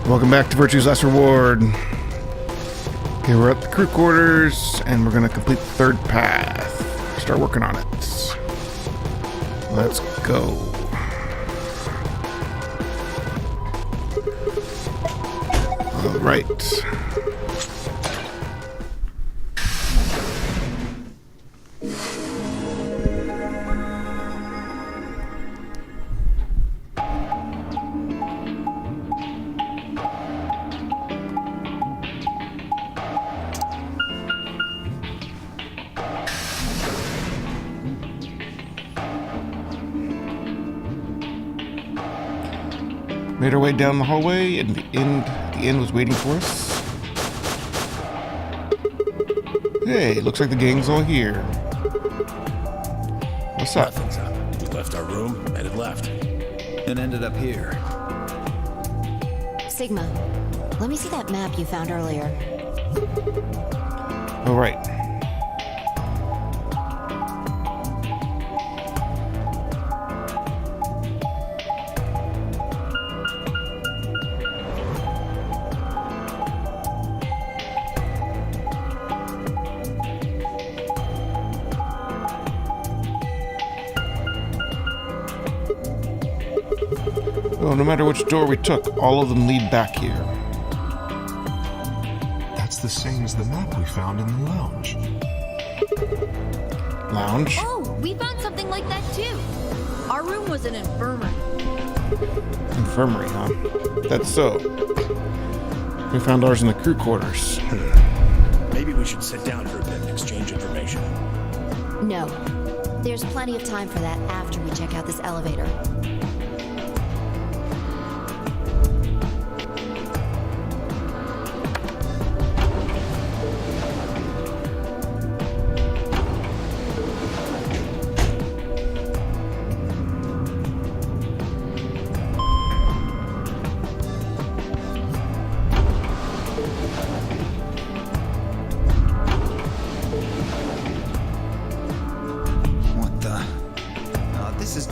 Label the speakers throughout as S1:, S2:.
S1: Welcome back to Virtue's Last Reward. Okay, we're at the crew quarters, and we're going to complete the third path. Start working on it. Let's go. All right. Made our way down the hallway, and the end was waiting for us. Hey, looks like the gang's all here. What's up?
S2: Nothing's up. We left our room and it left.
S3: And ended up here.
S4: Sigma, let me see that map you found earlier.
S1: All right. Oh, no matter which door we took, all of them lead back here.
S5: That's the same as the map we found in the lounge.
S1: Lounge?
S6: Oh, we found something like that too. Our room was an infirmary.
S1: Infirmary, huh? That's so. We found ours in the crew quarters.
S2: Maybe we should sit down for a bit and exchange information.
S4: No. There's plenty of time for that after we check out this elevator.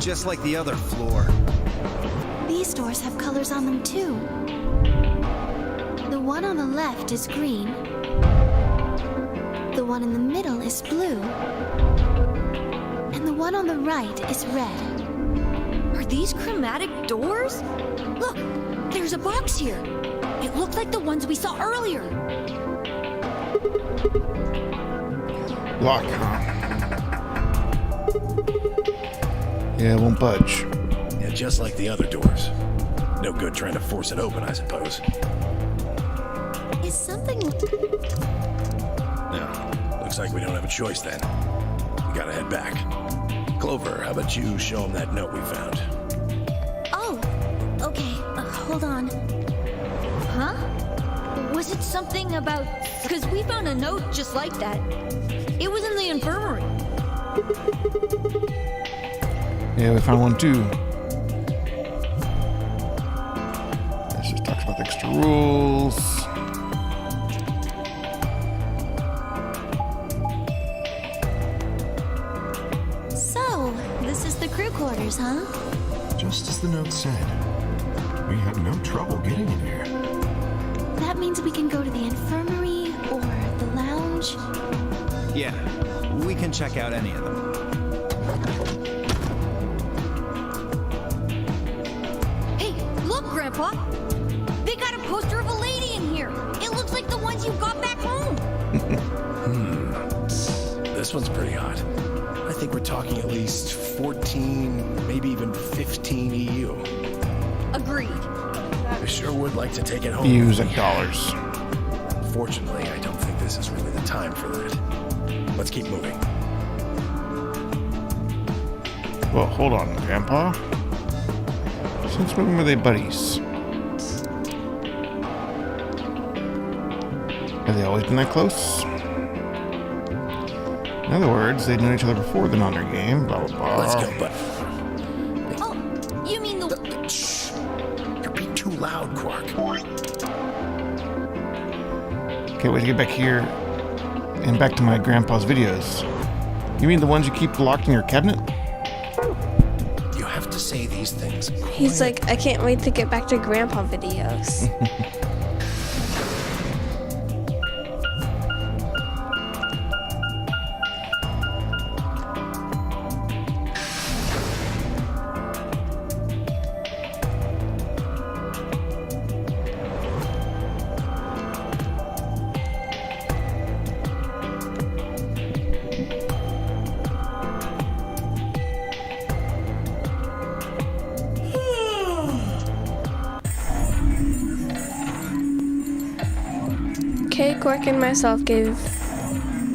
S3: Just like the other floor.
S7: These doors have colors on them too. The one on the left is green. The one in the middle is blue. And the one on the right is red.
S6: Are these chromatic doors? Look, there's a box here. It looked like the ones we saw earlier.
S1: Lock, huh? Yeah, it won't budge.
S2: Yeah, just like the other doors. No good trying to force it open, I suppose.
S7: Is something...
S2: No, looks like we don't have a choice then. We gotta head back. Clover, how about you show them that note we found?
S7: Oh, okay. Hold on.
S6: Huh? Was it something about... Because we found a note just like that. It was in the infirmary.
S1: Yeah, we found one too. This just talks about the extra rules.
S7: So, this is the crew quarters, huh?
S5: Just as the note said. We had no trouble getting in here.
S7: That means we can go to the infirmary or the lounge.
S3: Yeah, we can check out any of them.
S6: Grandpa, they got a poster of a lady in here. It looks like the ones you got back home.
S2: This one's pretty hot. I think we're talking at least 14, maybe even 15 EU.
S6: Agreed.
S2: I sure would like to take it home.
S1: Use in dollars.
S2: Fortunately, I don't think this is really the time for that. Let's keep moving.
S1: Well, hold on, Grandpa. Since when were they buddies? Have they always been that close? In other words, they'd known each other before the Nonder game, blah, blah, blah.
S2: Let's go, bud.
S6: Oh, you mean the...
S2: Shh! You're being too loud, Quark.
S1: Can't wait to get back here and back to my grandpa's videos. You mean the ones you keep locked in your cabinet?
S2: You have to say these things.
S8: He's like, I can't wait to get back to Grandpa videos. Okay, Quark and myself gave.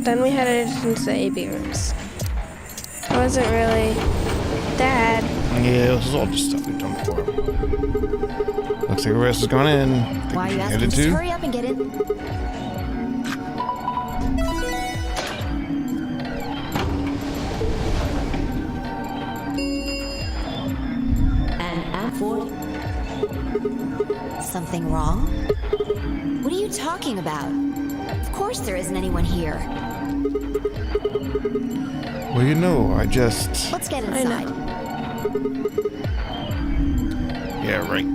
S8: Then we headed into the AB rooms. It wasn't really Dad.
S1: Yeah, this is all just stuff we've done before. Looks like the rest has gone in. Think
S4: Why are
S1: we
S4: you
S1: should
S4: asking?
S1: head
S4: Just
S1: into?
S4: hurry up and get in. And for something wrong? What are you talking about? Of course there isn't anyone here.
S1: Well, you know, I just...
S4: Let's get
S8: I
S4: inside.
S1: Yeah, right.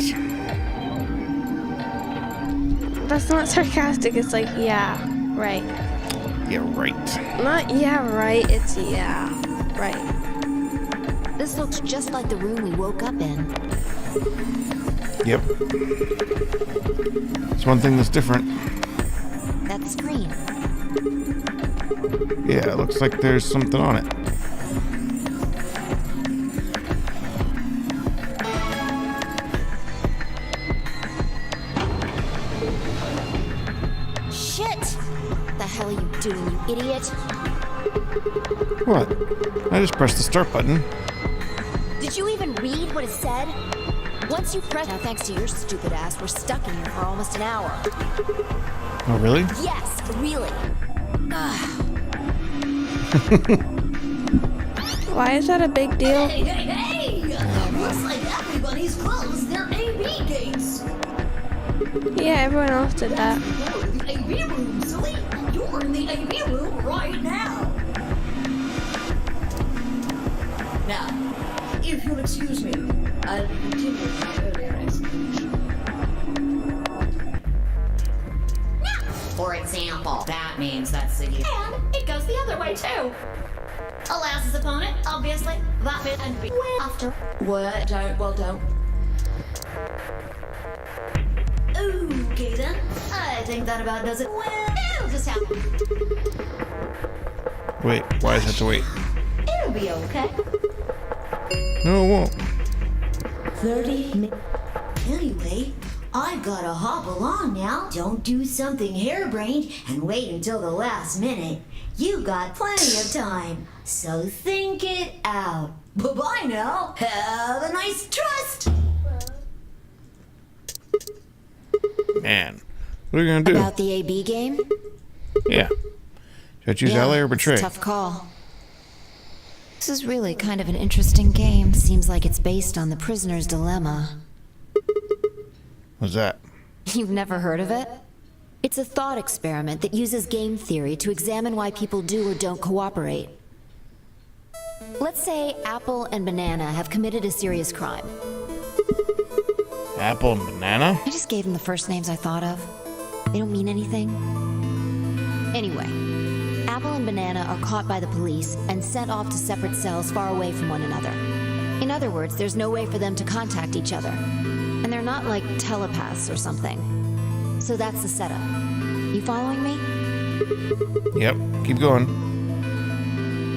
S8: That's not sarcastic, it's like, yeah, right.
S1: Yeah, right.
S8: Not yeah, right, it's yeah, right.
S4: This looks just like the room we woke up in.
S1: Yep. It's one thing that's different.
S4: That screen.
S1: Yeah, it looks like there's something on it.
S4: Shit! What the hell are you doing, you idiot?
S1: What? I just pressed the start button.
S4: Did you even read what it said? Once you press... Now, thanks to your stupid ass, we're stuck in here for almost an hour.
S1: Oh, really?
S4: Yes, really.
S8: Why is that a big deal?
S9: Hey! Looks like everybody's closed their AB gates.
S8: Yeah, everyone else did that.
S9: You're in the AB room, silly. You're in the AB room right now. Now, if you'll excuse me, I'll continue with my earlier explanation.
S10: For example, that means that Siggy.
S9: And it goes the other way too. Allows his opponent, obviously, that bit and be after. What? Don't. Okay then. I think that about does it. Well, it'll just happen.
S1: Wait, why does it have to wait?
S9: It'll be okay.
S1: No, it won't.
S9: 30 minutes. Anyway, I've gotta hop along now. Don't do something harebrained and wait until the last minute. You got plenty of time, so think it out. Bye-bye now. Have a nice trust.
S1: Man, what are we gonna do?
S4: About the AB game?
S1: Yeah. Should I choose ally or betray?
S4: It's a tough call. This is really kind of an interesting game. Seems like it's based on the prisoner's dilemma.
S1: What's that?
S4: You've never heard of it? It's a thought experiment that uses game theory to examine why people do or don't cooperate. Let's say Apple and Banana have committed a serious crime.
S1: Apple and banana?
S4: I just gave them the first names I thought of. They don't mean anything. Anyway, Apple and Banana are caught by the police and sent off to separate cells far away from one another. In other words, there's no way for them to contact each other. And they're not like telepaths or something. So that's the setup. You following me?
S1: Yep, keep going.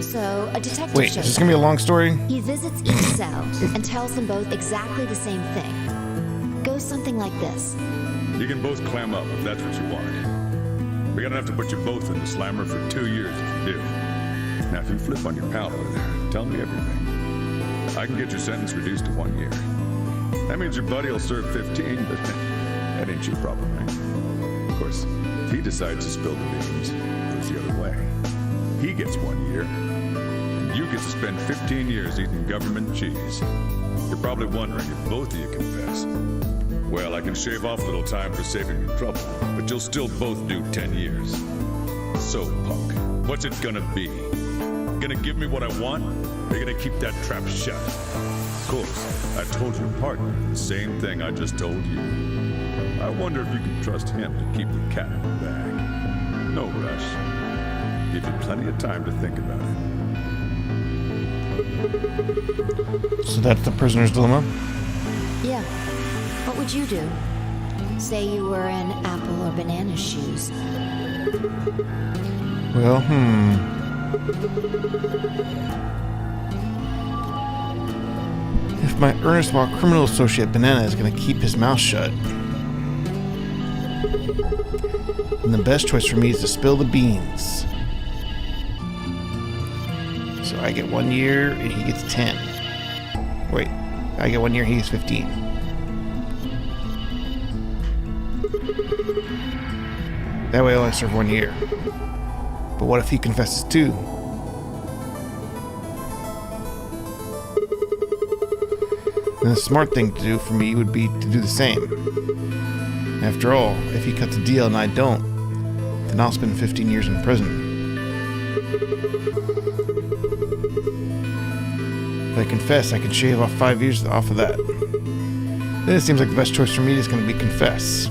S4: So, a detective
S1: Wait,
S4: shows
S1: is this gonna be a long story?
S4: He visits each cell and tells them both exactly the same thing. Goes something like this.
S11: You can both clam up if that's what you want. We're gonna have to put you both in the slammer for 2 years if you do. Now, if you flip on your pal over there, tell me everything. I can get your sentence reduced to 1 year. That means your buddy will serve 15, but that ain't your problem, right? Of course, if he decides to spill the beans, it goes the other way. He gets 1 year, and you get to spend 15 years eating government cheese. You're probably wondering if both of you confess. Well, I can shave off a little time for saving you trouble, but you'll still both do 10 years. So, punk, what's it gonna be? Gonna give me what I want, or you gonna keep that trap shut? Of course, I told your partner the same thing I just told you. I wonder if you can trust him to keep the cat in the bag. No rush. Give you plenty of time to think about it.
S1: So that's the prisoner's dilemma?
S4: Yeah. What would you do? Say you were in Apple or Banana's shoes.
S1: Well, If my erstwhile criminal associate Banana is going to keep his mouth shut, then the best choice for me is to spill the beans. So I get 1 year and he gets 10. Wait, I get 1 year and he gets 15. That way I only serve 1 year. But what if he confesses too? Then the smart thing to do for me would be to do the same. After all, if he cuts a deal and I don't, then I'll spend 15 years in prison. If I confess, I can shave off 5 years off of that. Then it seems like the best choice for me is going to be confess.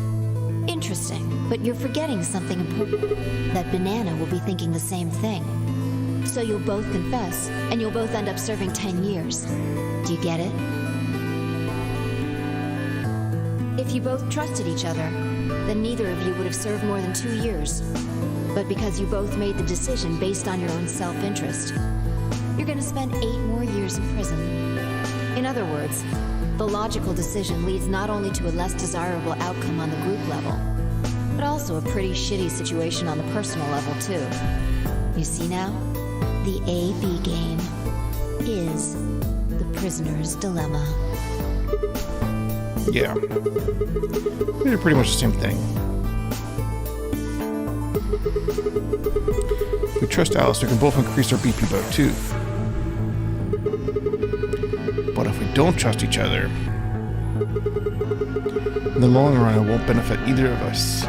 S4: Interesting, but you're forgetting something important. That Banana will be thinking the same thing. So you'll both confess, and you'll both end up serving 10 years. Do you get it? If you both trusted each other, then neither of you would have served more than 2 years. But because you both made the decision based on your own self-interest, you're going to spend 8 more years in prison. In other words, the logical decision leads not only to a less desirable outcome on the group level, but also a pretty shitty situation on the personal level, too. You see now? The A-B game is the prisoner's dilemma.
S1: Yeah. They're pretty much the same thing. If we trust Alice, we can both increase our BP by 2. But if we don't trust each other, in the long run, it won't benefit either of us.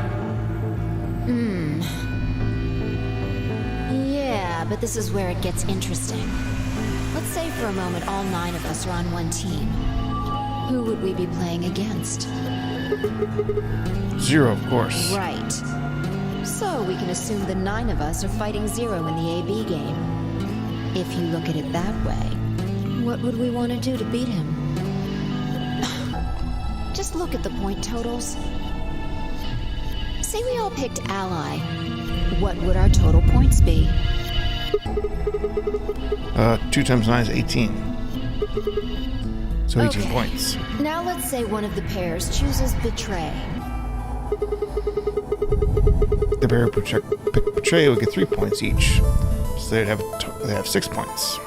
S4: Yeah, but this is where it gets interesting. Let's say for a moment all 9 of us are on one team. Who would we be playing against?
S1: 0, of course.
S4: Right. So we can assume the 9 of us are fighting 0 in the AB game. If you look at it that way, what would we want to do to beat him? Just look at the point totals. Say we all picked Ally. What would our total points be?
S1: 2 times 9 is 18. So 18 points.
S4: Now let's say one of the pairs chooses Betray.
S1: The pair who pick Betray would get 3 points each. So they'd have 6 points.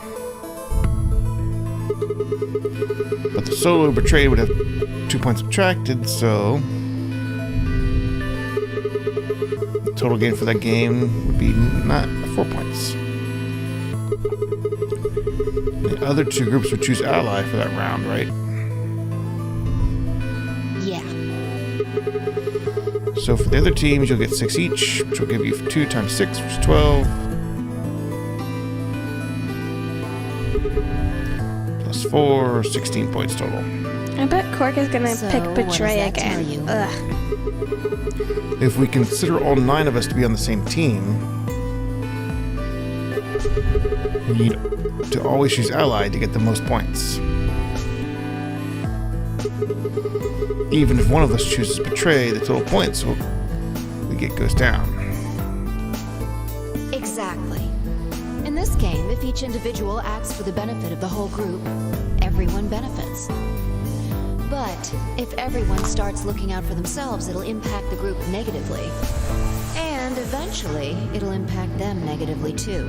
S1: But the solo Betray would have 2 points subtracted, so the total gain for that game would be not 4 points. The other 2 groups would choose Ally for that round, right?
S4: Yeah.
S1: So for the other teams, you'll get 6 each, which will give you 2 times 6, which is 12. Plus 4, 16 points total.
S8: I bet Cork is gonna pick Betray again. Ugh.
S1: If we consider all 9 of us to be on the same team, we need to always choose Ally to get the most points. Even if one of us chooses Betray, the total points we get goes down.
S4: Exactly. In this game, if each individual acts for the benefit of the whole group, everyone benefits. But if everyone starts looking out for themselves, it'll impact the group negatively. And eventually, it'll impact them negatively too.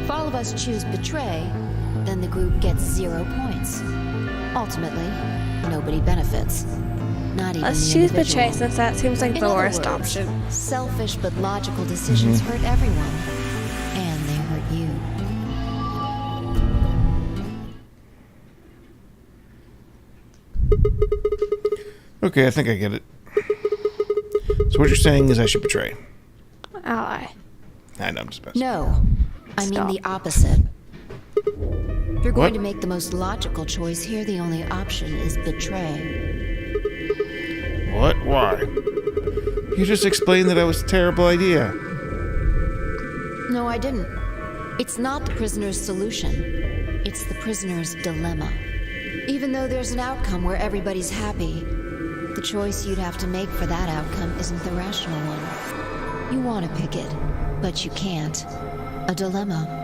S4: If all of us choose Betray, then the group gets 0 points. Ultimately, nobody benefits. Not even
S8: Let's
S4: the
S8: choose
S4: individual.
S8: Betray since that seems like
S4: In
S8: the
S4: other
S8: worst
S4: words,
S8: option.
S4: Selfish but logical decisions hurt everyone. And they hurt you.
S1: Okay, I think I get it. So what you're saying is I should Betray.
S8: Ally.
S1: I know, I'm just messing.
S4: No. I mean
S8: Stop.
S4: the opposite. you're
S1: What?
S4: going to make the most logical choice here, the only option is betray.
S1: What? Why? You just explained that it was a terrible idea.
S4: No, I didn't. It's not the prisoner's solution. It's the prisoner's dilemma. Even though there's an outcome where everybody's happy, the choice you'd have to make for that outcome isn't the rational one. You want to pick it, but you can't. A dilemma.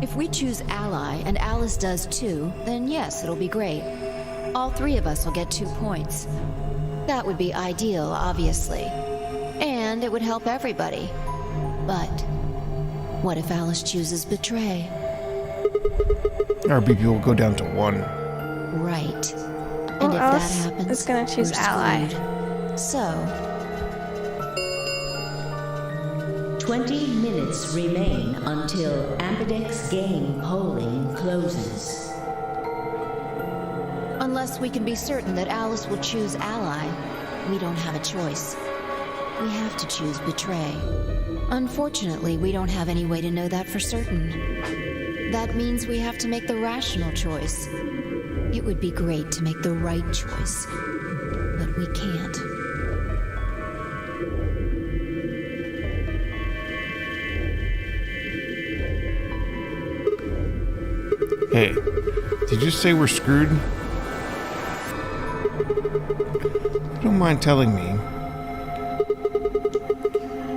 S4: If we choose ally, and Alice does too, then yes, it'll be great. All three of us will get 2 points. That would be ideal, obviously. And it would help everybody. But what if Alice chooses betray?
S1: Our BP will go down to 1.
S4: Right.
S8: Well,
S4: And if that
S8: Alice
S4: happens,
S8: is gonna choose
S4: we're
S8: ally.
S4: screwed. So,
S12: 20 minutes remain until Ambidex game polling closes.
S4: unless we can be certain that Alice will choose ally, we don't have a choice. We have to choose betray. Unfortunately, we don't have any way to know that for certain. That means we have to make the rational choice. It would be great to make the right choice, but we can't.
S1: Hey, did you say we're screwed? If you don't mind telling me,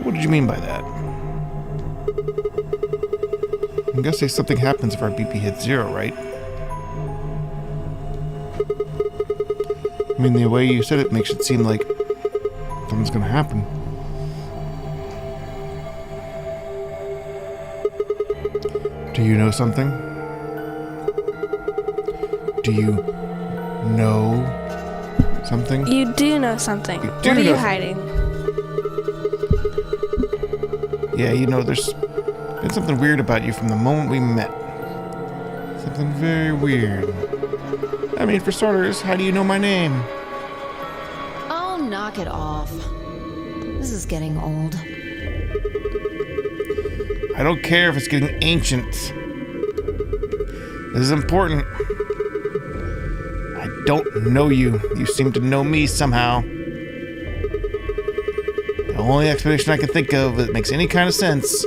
S1: what did you mean by that? I'm gonna say something happens if our BP hits 0, right? I mean, the way you said it makes it seem like something's gonna happen. Do you know something? Do you know something?
S8: You do know something.
S1: You
S8: What
S1: do
S8: are you
S1: know-
S8: hiding?
S1: Yeah, you know, there's been something weird about you from the moment we met. Something very weird. I mean, for starters, how do you know my name?
S4: Oh, knock it off. This is getting old.
S1: I don't care if it's getting ancient. This is important. I don't know you. You seem to know me somehow. The only explanation I can think of that makes any kind of sense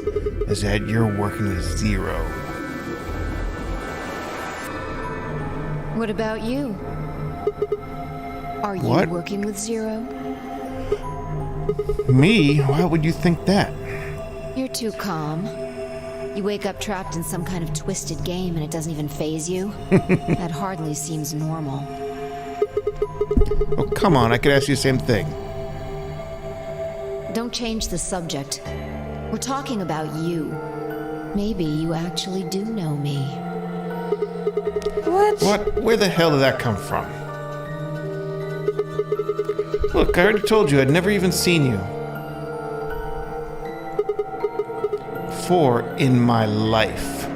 S1: is that you're working with Zero.
S4: What about you? Are you
S1: What?
S4: working with Zero?
S1: Me? Why would you think that?
S4: You're too calm. You wake up trapped in some kind of twisted game and it doesn't even faze you? That hardly seems normal.
S1: Oh, come on, I could ask you the same thing.
S4: Don't change the subject. We're talking about you. Maybe you actually do know me.
S8: What?
S1: What? Where the hell did that come from? Look, I already told you I'd never even seen you before in my life.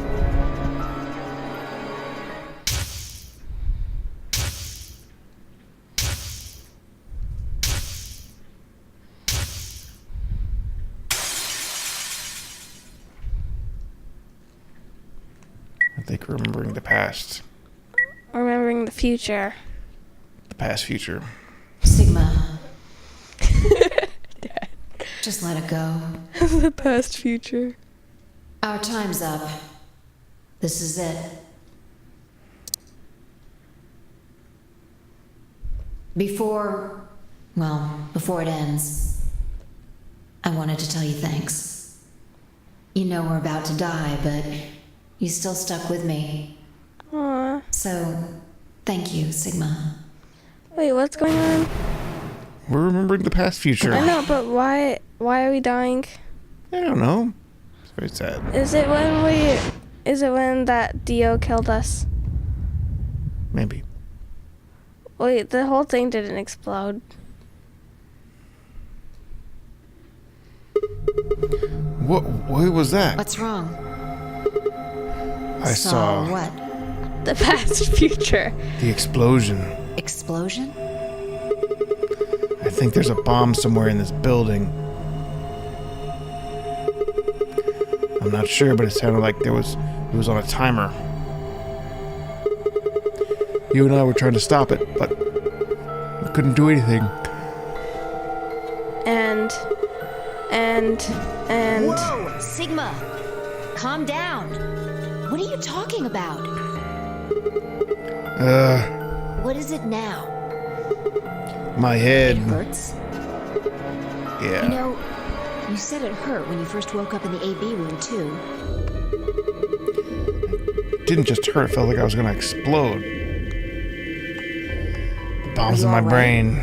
S1: I think remembering the past.
S8: Remembering the future.
S1: The past future.
S4: Sigma. Just let it go.
S8: The past future.
S4: Our time's up. This is it. Before it ends, I wanted to tell you thanks. You know we're about to die, but you still stuck with me.
S8: Aww.
S4: So, thank you, Sigma.
S8: Wait, what's going on?
S1: We're remembering the past future.
S8: I know, but why are we dying?
S1: I don't know. It's very sad.
S8: Is it when that Dio killed us?
S1: Maybe.
S8: Wait, the whole thing didn't explode.
S1: What was that?
S4: What's wrong?
S1: I saw
S4: what?
S8: The past future.
S1: the explosion.
S4: Explosion?
S1: I think there's a bomb somewhere in this building. I'm not sure, but it sounded like it was on a timer. You and I were trying to stop it, but we couldn't do anything.
S8: And
S4: Whoa! Sigma! Calm down! What are you talking about? What is it now?
S1: My head.
S4: It hurts?
S1: Yeah.
S4: You know, you said it hurt when you first woke up in the AB room, too.
S1: It didn't just hurt, it felt like I was gonna explode. The bombs in my brain.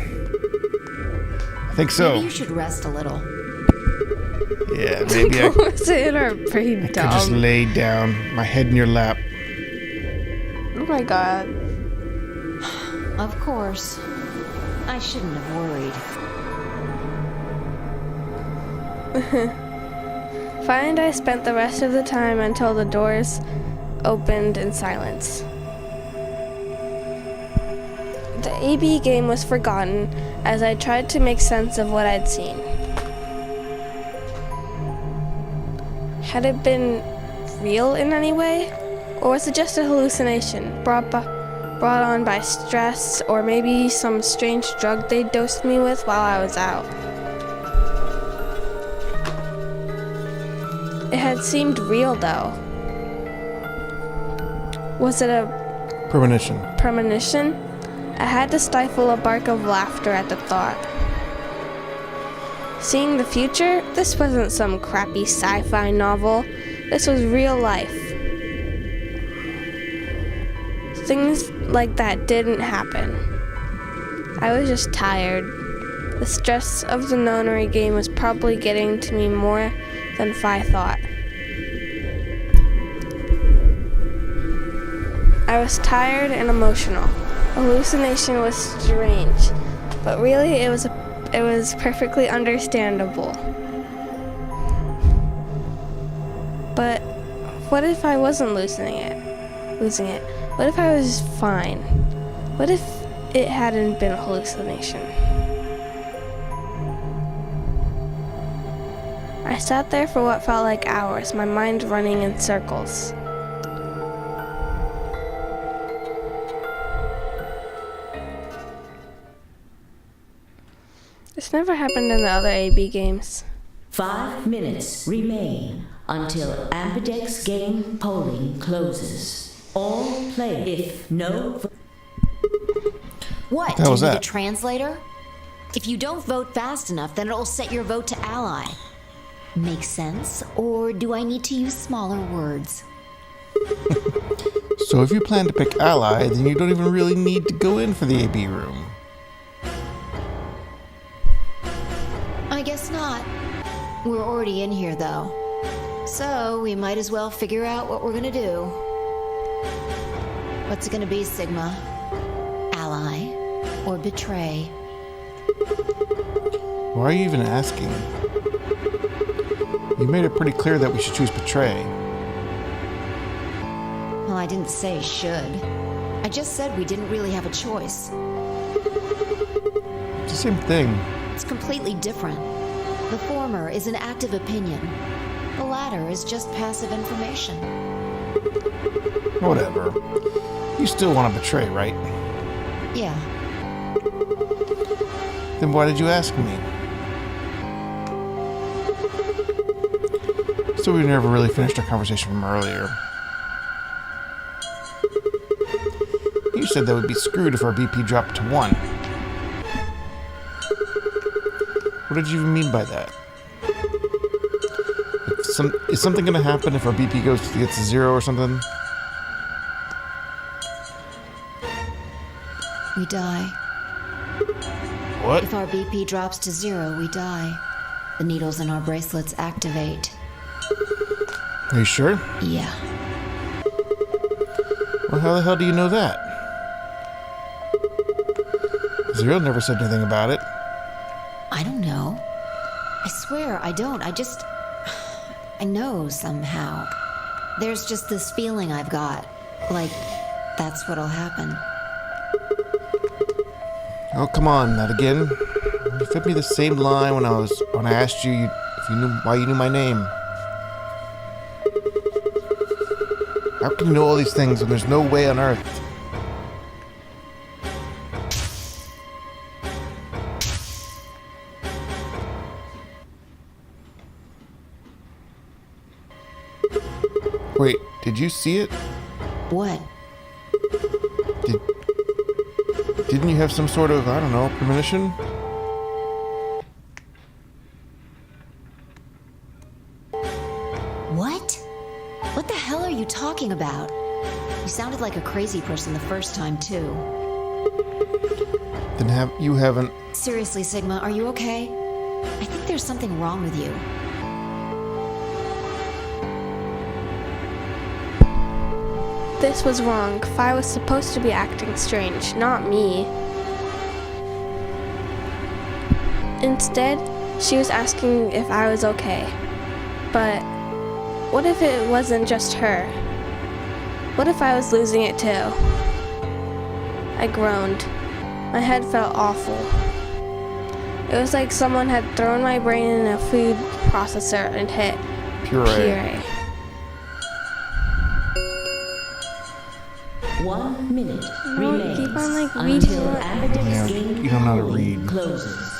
S1: I think so.
S4: Maybe you should rest a little.
S1: Yeah, maybe I
S8: was in our brain
S1: could just lay down, my head in your lap.
S8: Oh my god.
S4: Of course. I shouldn't have worried.
S8: Find I spent the rest of the time until the doors opened in silence. The AB game was forgotten as I tried to make sense of what I'd seen. Had it been real in any way? Or was it just a hallucination brought on by stress, or maybe some strange drug they dosed me with while I was out? It had seemed real though. Was it a premonition? I had to stifle a bark of laughter at the thought. Seeing the future? This wasn't some crappy sci-fi novel. This was real life. Things like that didn't happen. I was just tired. The stress of the nonary game was probably getting to me more than Phi thought. I was tired and emotional. Hallucination was strange, but really it was perfectly understandable. But what if I wasn't losing it? What if I was fine? What if it hadn't been a hallucination? I sat there for what felt like hours, my mind running in circles. This never happened in the other AB games.
S12: 5 minutes remain until Ambidex game polling closes. All play if no...
S4: What?
S1: How was
S4: Do you need
S1: that?
S4: a translator? If you don't vote fast enough, then it'll set your vote to ally. Make sense? Or do I need to use smaller words?
S1: So if you plan to pick ally, then you don't even really need to go in for the AB room.
S4: I guess not. We're already in here, though. So we might as well figure out what we're gonna do. What's it gonna be, Sigma? Ally or betray?
S1: Why are you even asking? You made it pretty clear that we should choose betray.
S4: Well, I didn't say should. I just said we didn't really have a choice.
S1: It's the same thing.
S4: It's completely different. The former is an active opinion. The latter is just passive information.
S1: Whatever. You still want to betray, right?
S4: Yeah.
S1: Then why did you ask me? So we never really finished our conversation from earlier. You said that we'd be screwed if our BP dropped to 1. What did you even mean by that? Is something going to happen if our BP gets to 0 or something?
S4: We die.
S1: What?
S4: If our BP drops to 0, we die. The needles in our bracelets activate.
S1: Are you sure?
S4: Yeah.
S1: Well, how the hell do you know that? Zero never said anything about it.
S4: I don't know. I swear I don't. I know somehow. There's just this feeling I've got. Like, that's what'll happen.
S1: Oh, come on, not again. You fed me the same line when I asked you if you knew why you knew my name. How can you know all these things when there's no way on Earth? Wait, did you see it?
S4: What?
S1: Didn't you have some sort of, I don't know, premonition?
S4: What? What the hell are you talking about? You sounded like a crazy person the first time, too.
S1: Then you haven't...
S4: Seriously, Sigma, are you okay? I think there's something wrong with you.
S8: This was wrong. Fi was supposed to be acting strange, not me. Instead, she was asking if I was okay. But what if it wasn't just her? What if I was losing it too? I groaned. My head felt awful. It was like someone had thrown my brain in a food processor and hit puree.
S12: 1 minute remains
S8: keep on, like,
S12: until
S8: reading
S12: Ambidex Game
S1: you don't know how to read.
S12: closes.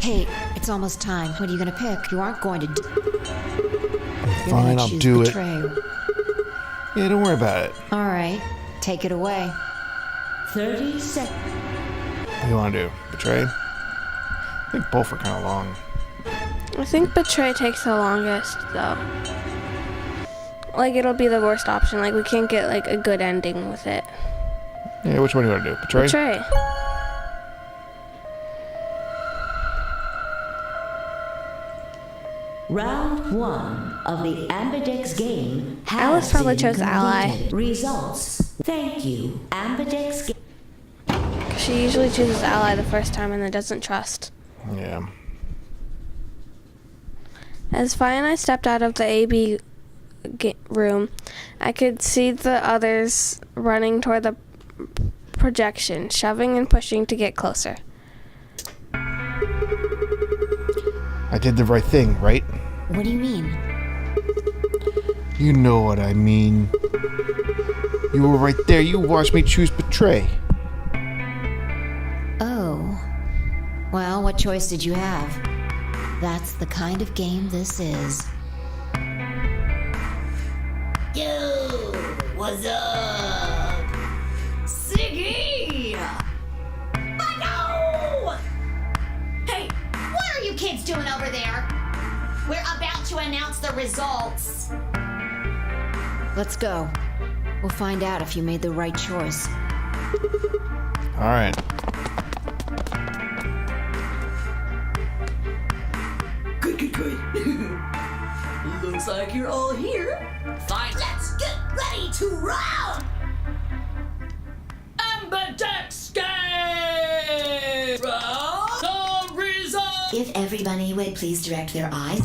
S4: Hey, it's almost time. What are you gonna pick? You aren't going to
S1: Fine, I'll do it.
S4: Betray.
S1: Yeah, don't worry about it.
S4: Alright, take it away.
S12: 30 seconds.
S1: What do you want to do? Betray? I think both are kind of long.
S8: I think Betray takes the longest, though. Like, it'll be the worst option. Like, we can't get, like, a good ending with it.
S1: Yeah, which one do you want to do? Betray?
S8: Betray.
S12: Round 1 of the Ambidex game has
S8: Alice probably
S12: been
S8: chose Ally.
S12: completed. Results. Thank you, Ambidex Game.
S8: She usually chooses Ally the first time and then doesn't trust.
S1: Yeah.
S8: As Fi and I stepped out of the AB room, I could see the others running toward the projection, shoving and pushing to get closer.
S1: I did the right thing, right?
S4: What do you mean?
S1: You know what I mean. You were right there. You watched me choose Betray.
S4: Oh. Well, what choice did you have? That's the kind of game this is.
S9: Yo, what's up? Siggy! No! Hey, what are you kids doing over there? We're about to announce the results.
S4: Let's go. We'll find out if you made the right choice.
S1: All right.
S10: Good. Looks like you're all here.
S9: Fine, let's get ready to roll!
S10: Ambidex Game! The result!
S9: If everybody would please direct their eyes.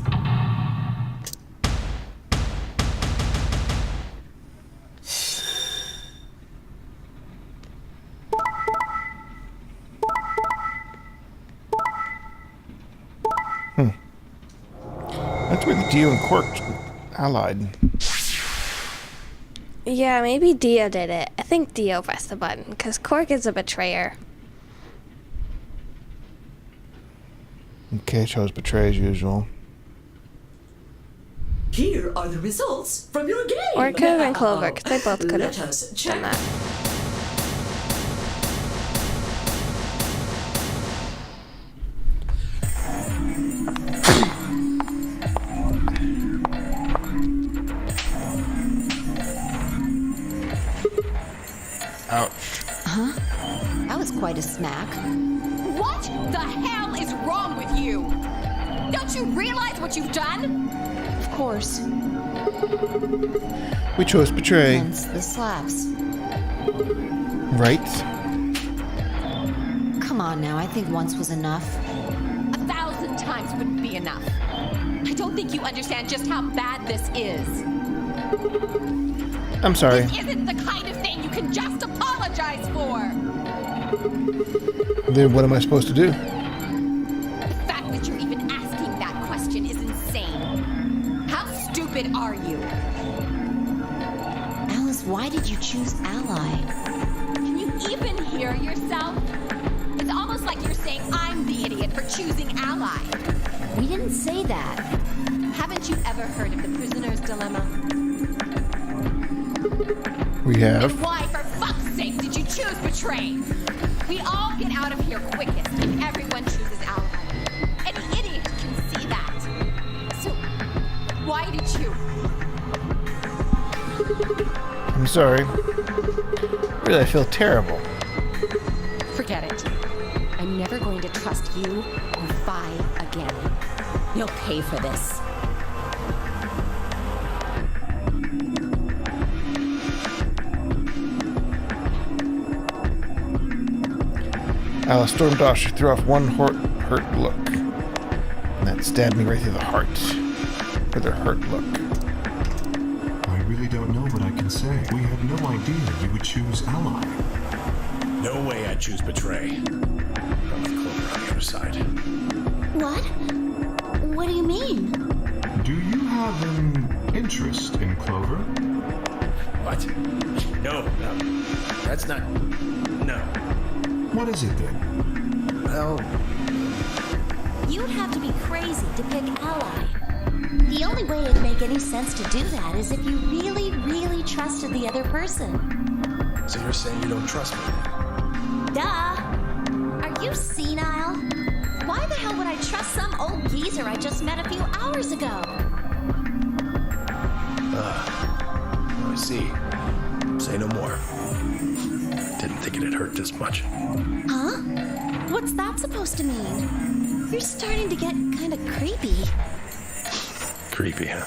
S1: That's where the Dio and Quark allied.
S8: Yeah, maybe Dio did it. I think Dio pressed the button, because Quark is a betrayer.
S1: Okay, chose Betray as usual.
S10: Here are the results from your game.
S8: Or it could have been Clover, because they both could have
S10: Let us
S8: done
S10: check.
S8: that.
S1: Ouch.
S4: Huh? That was quite a smack.
S13: What the hell is wrong with you? Don't you realize what you've done?
S4: Of course.
S1: We chose Betray.
S4: Hence the slaps.
S1: Right?
S4: Come on now, I think once was enough.
S13: 1,000 times wouldn't be enough. I don't think you understand just how bad this is.
S1: I'm sorry.
S13: This isn't the kind of thing you can just apologize for.
S1: Then what am I supposed to do?
S13: The fact that you're even asking that question is insane. How stupid are you?
S4: choose Ally?
S13: Can you even hear yourself? It's almost like you're saying I'm the idiot for choosing Ally.
S4: We didn't say that.
S13: Haven't you ever heard of the prisoner's dilemma?
S1: We have.
S13: And why, for fuck's sake, did you choose Betray? We all get out of here quickest if everyone chooses Ally. Any idiot can see that. So, why did you?
S1: I'm sorry. Really, I feel terrible.
S13: Forget it. I'm never going to trust you or Vi again. You'll pay for this.
S1: Alice stormed off. She threw off one hurt look. And that stabbed me right through the heart. With her hurt look.
S5: I really don't know what I can say. We had no idea you would choose Ally.
S2: No way I'd choose Betray. I'm with Clover on the other side.
S9: What? What do you mean?
S5: Do you have an interest in Clover?
S2: What? No. That's not... No.
S5: What is it then?
S2: Well...
S9: You'd have to be crazy to pick Ally. The only way it'd make any sense to do that is if you really, really trusted the other person.
S2: So you're saying you don't trust me?
S9: Duh! Are you senile? Why the hell would I trust some old geezer I just met a few hours ago?
S2: I see. Say no more. Didn't think it'd hurt this much.
S9: Huh? What's that supposed to mean? You're starting to get kind of creepy.
S2: Creepy, huh?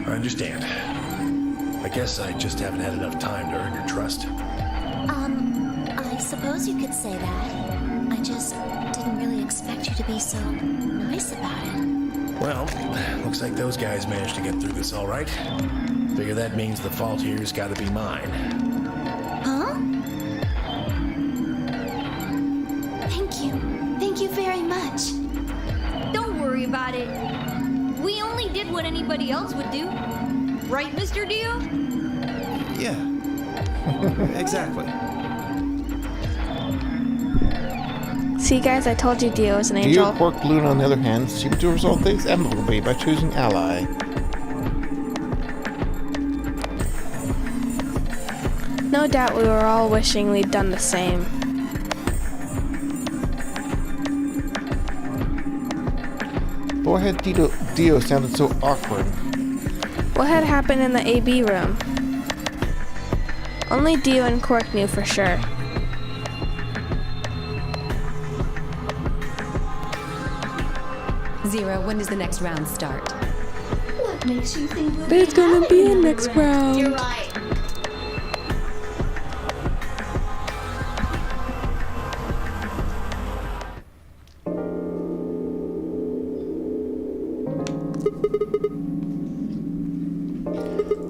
S2: I understand. I guess I just haven't had enough time to earn your trust.
S9: I suppose you could say that. I just didn't really expect you to be so nice about it.
S2: Well, looks like those guys managed to get through this all right. Figure that means the fault here's gotta be mine.
S9: Huh? Thank you. Thank you very much.
S6: Don't worry about it. We only did what anybody else would do. Right, Mr. Dio?
S3: Yeah. Exactly.
S8: See, guys, I told you Dio was an angel.
S1: Dio Quark Balloon, on the other hand, seemed to resolve things amicably by choosing Ally.
S8: No doubt we were all wishing we'd done the same.
S1: But why had Dio sounded so awkward?
S8: What had happened in the AB room? Only Dio and Quark knew for sure.
S13: Zero, when does the next round start?
S9: What makes you think we'll
S8: There's gonna be a next round.
S9: You're right.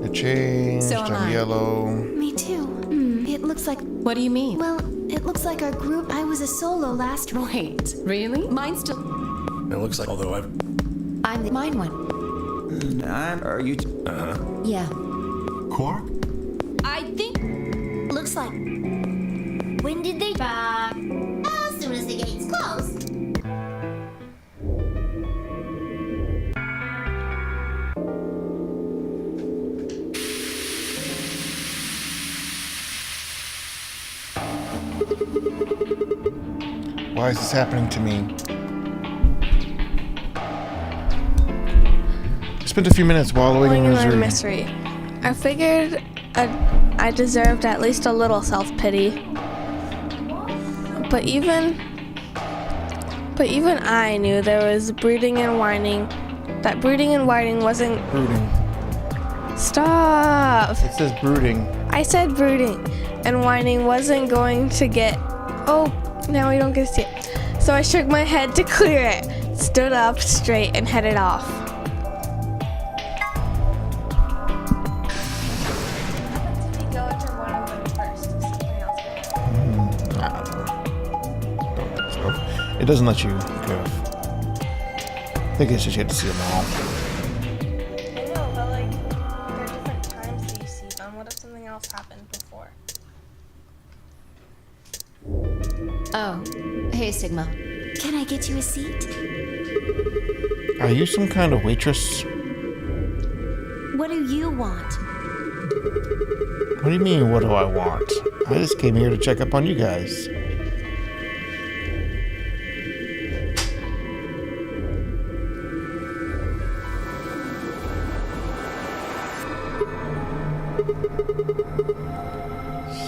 S1: It changed.
S13: So am
S1: I'm
S13: I.
S1: yellow.
S7: Me too. It looks like,
S13: What do you mean?
S7: well, it looks like our group. I was a solo last round.
S13: Wait, really? Mine's still...
S2: It looks like, although I've...
S4: I'm the mine one.
S3: Are you...
S4: Yeah.
S5: Quark?
S6: I think...
S9: Looks like. When did they back? As soon as the gates closed.
S1: Why is this happening to me? I spent a few minutes wallowing in
S8: Following my
S1: misery.
S8: misery. I figured I deserved at least a little self-pity. But even I knew there was brooding and whining. That brooding and whining wasn't...
S1: Brooding.
S8: Stop!
S1: It says brooding.
S8: I said brooding and whining wasn't going to get... Oh, now we don't get to see it. So I shook my head to clear it, stood up straight, and headed off.
S1: It doesn't let you go. I think it's just you have to see them all.
S8: I know, but like, there are different times that you see them. What if something else happened before?
S4: Oh, hey, Sigma.
S7: Can I get you a seat?
S1: Are you some kind of waitress?
S7: What do you want?
S1: What do you mean, what do I want? I just came here to check up on you guys.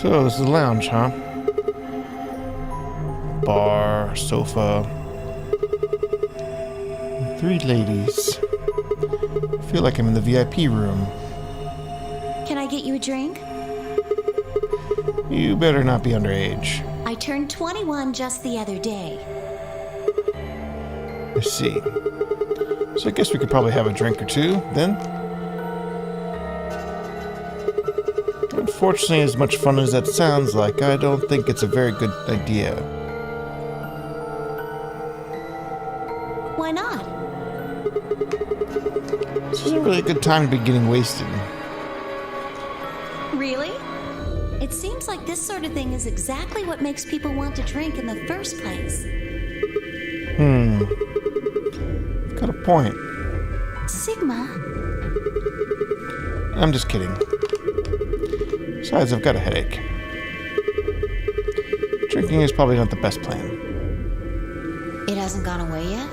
S1: So, this is the lounge, huh? Bar, sofa. 3 ladies. I feel like I'm in the VIP room.
S7: Can I get you a drink?
S1: You better not be underage.
S7: I turned 21 just the other day.
S1: I see. So I guess we could probably have a drink or two, then? Unfortunately, as much fun as that sounds like, I don't think it's a very good idea.
S7: Why not?
S1: This isn't really a good time to be getting wasted.
S7: Really? It seems like this sort of thing is exactly what makes people want to drink in the first place.
S1: Got a point.
S7: Sigma?
S1: I'm just kidding. Besides, I've got a headache. Drinking is probably not the best plan.
S4: It hasn't gone away yet?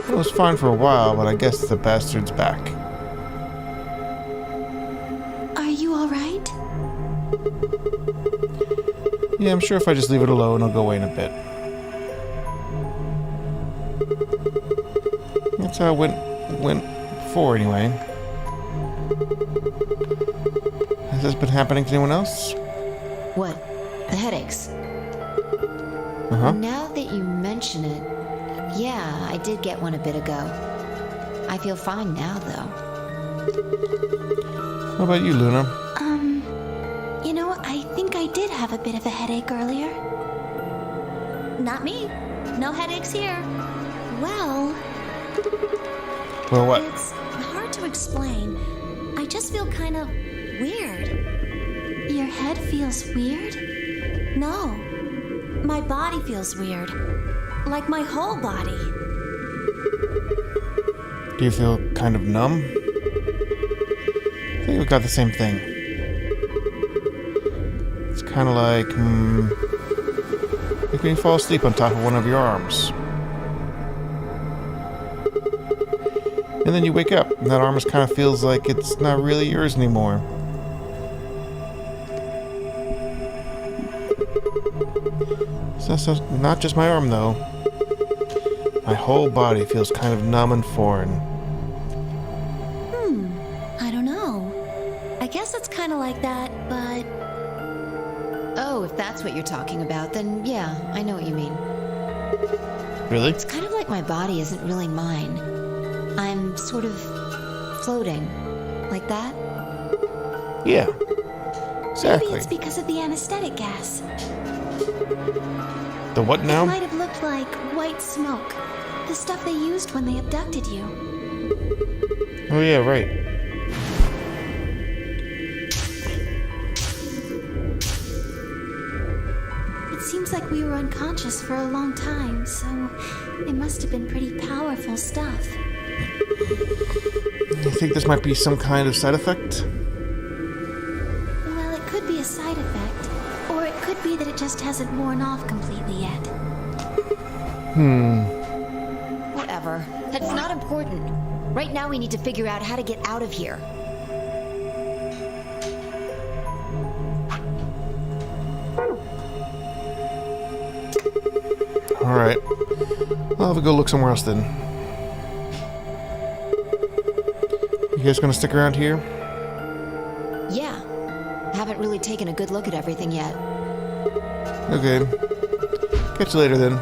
S1: It was fine for a while, but I guess the bastard's back.
S7: Are you alright?
S1: Yeah, I'm sure if I just leave it alone, it'll go away in a bit. That's how it went before, anyway. Has this been happening to anyone else?
S4: What? The headaches?
S1: Uh-huh.
S4: Now that you mention it, yeah, I did get one a bit ago. I feel fine now, though.
S1: How about you, Luna?
S7: You know, I think I did have a bit of a headache earlier. Not me. No headaches here. Well,
S1: what?
S7: it's hard to explain. I just feel kind of weird. Your head feels weird? No. My body feels weird. Like my whole body.
S1: Do you feel kind of numb? I think we've got the same thing. It's kind of like when you fall asleep on top of one of your arms. And then you wake up, and that arm just kind of feels like it's not really yours anymore. So that's not just my arm, though. My whole body feels kind of numb and foreign.
S7: I don't know. I guess it's kind of like that, but...
S4: Oh, if that's what you're talking about, then yeah, I know what you mean.
S1: Really?
S4: It's kind of like my body isn't really mine. I'm sort of floating. Like that?
S1: Yeah.
S7: Maybe
S1: Exactly.
S7: it's because of the anesthetic gas.
S1: The what
S7: It
S1: now?
S7: might have looked like white smoke. The stuff they used when they abducted you.
S1: Oh yeah, right.
S7: It seems like we were unconscious for a long time, so it must have been pretty powerful stuff.
S1: You think this might be some kind of side effect?
S7: Well, it could be a side effect, or it could be that it just hasn't worn off completely yet.
S4: Whatever. That's not important. Right now we need to figure out how to get out of here.
S1: Alright. I'll have to go look somewhere else then. You guys gonna stick around here?
S4: Yeah. Haven't really taken a good look at everything yet.
S1: Okay. Catch you later then.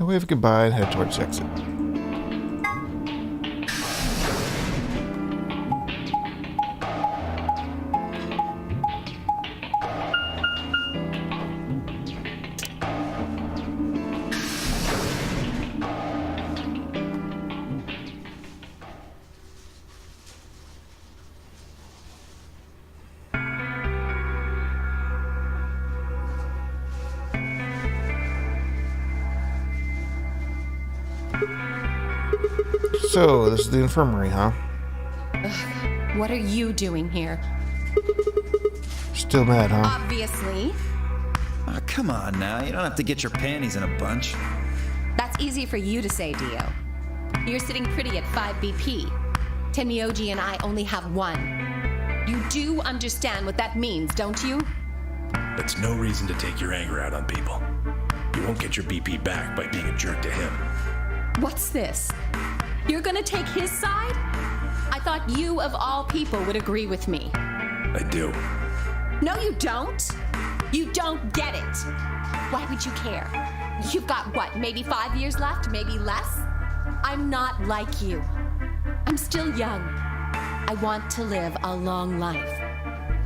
S1: I wave goodbye and head towards the exit. So, this is the infirmary, huh?
S13: What are you doing here?
S1: Still mad, huh?
S3: Oh,
S13: Obviously.
S3: come on now. You don't have to get your panties in a bunch.
S13: That's easy for you to say, Dio. You're sitting pretty at 5 BP. Tenmyoji and I only have 1. You do understand what that means, don't you?
S2: That's no reason to take your anger out on people. You won't get your BP back by being a jerk to him.
S13: What's this? You're gonna take his side? I thought you, of all people, would agree with me.
S2: I do.
S13: No, you don't. You don't get it. Why would you care? You've got what, maybe 5 years left, maybe less? I'm not like you. I'm still young. I want to live a long life.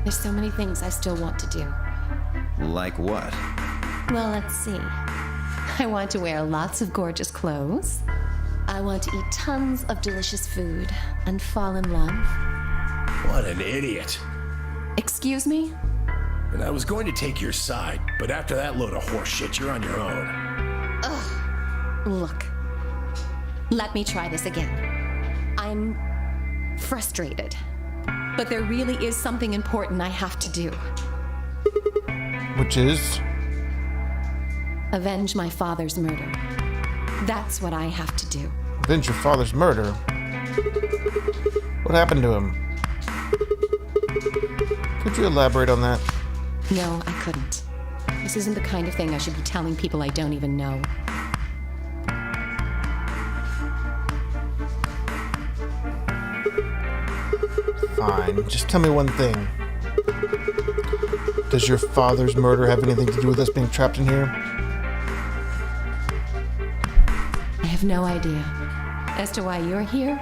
S13: There's so many things I still want to do.
S3: Like what?
S13: Well, let's see. I want to wear lots of gorgeous clothes. I want to eat tons of delicious food and fall in love.
S2: What an idiot.
S13: Excuse me?
S2: And I was going to take your side, but after that load of horse shit, you're on your own.
S13: Ugh. Look. Let me try this again. I'm frustrated. But there really is something important I have to do.
S1: Which is?
S13: Avenge my father's murder. That's what I have to do.
S1: Avenge your father's murder? What happened to him? Could you elaborate on that?
S13: No, I couldn't. This isn't the kind of thing I should be telling people I don't even know.
S1: Fine. Just tell me one thing. Does your father's murder have anything to do with us being trapped in here?
S13: I have no idea. As to why you're here,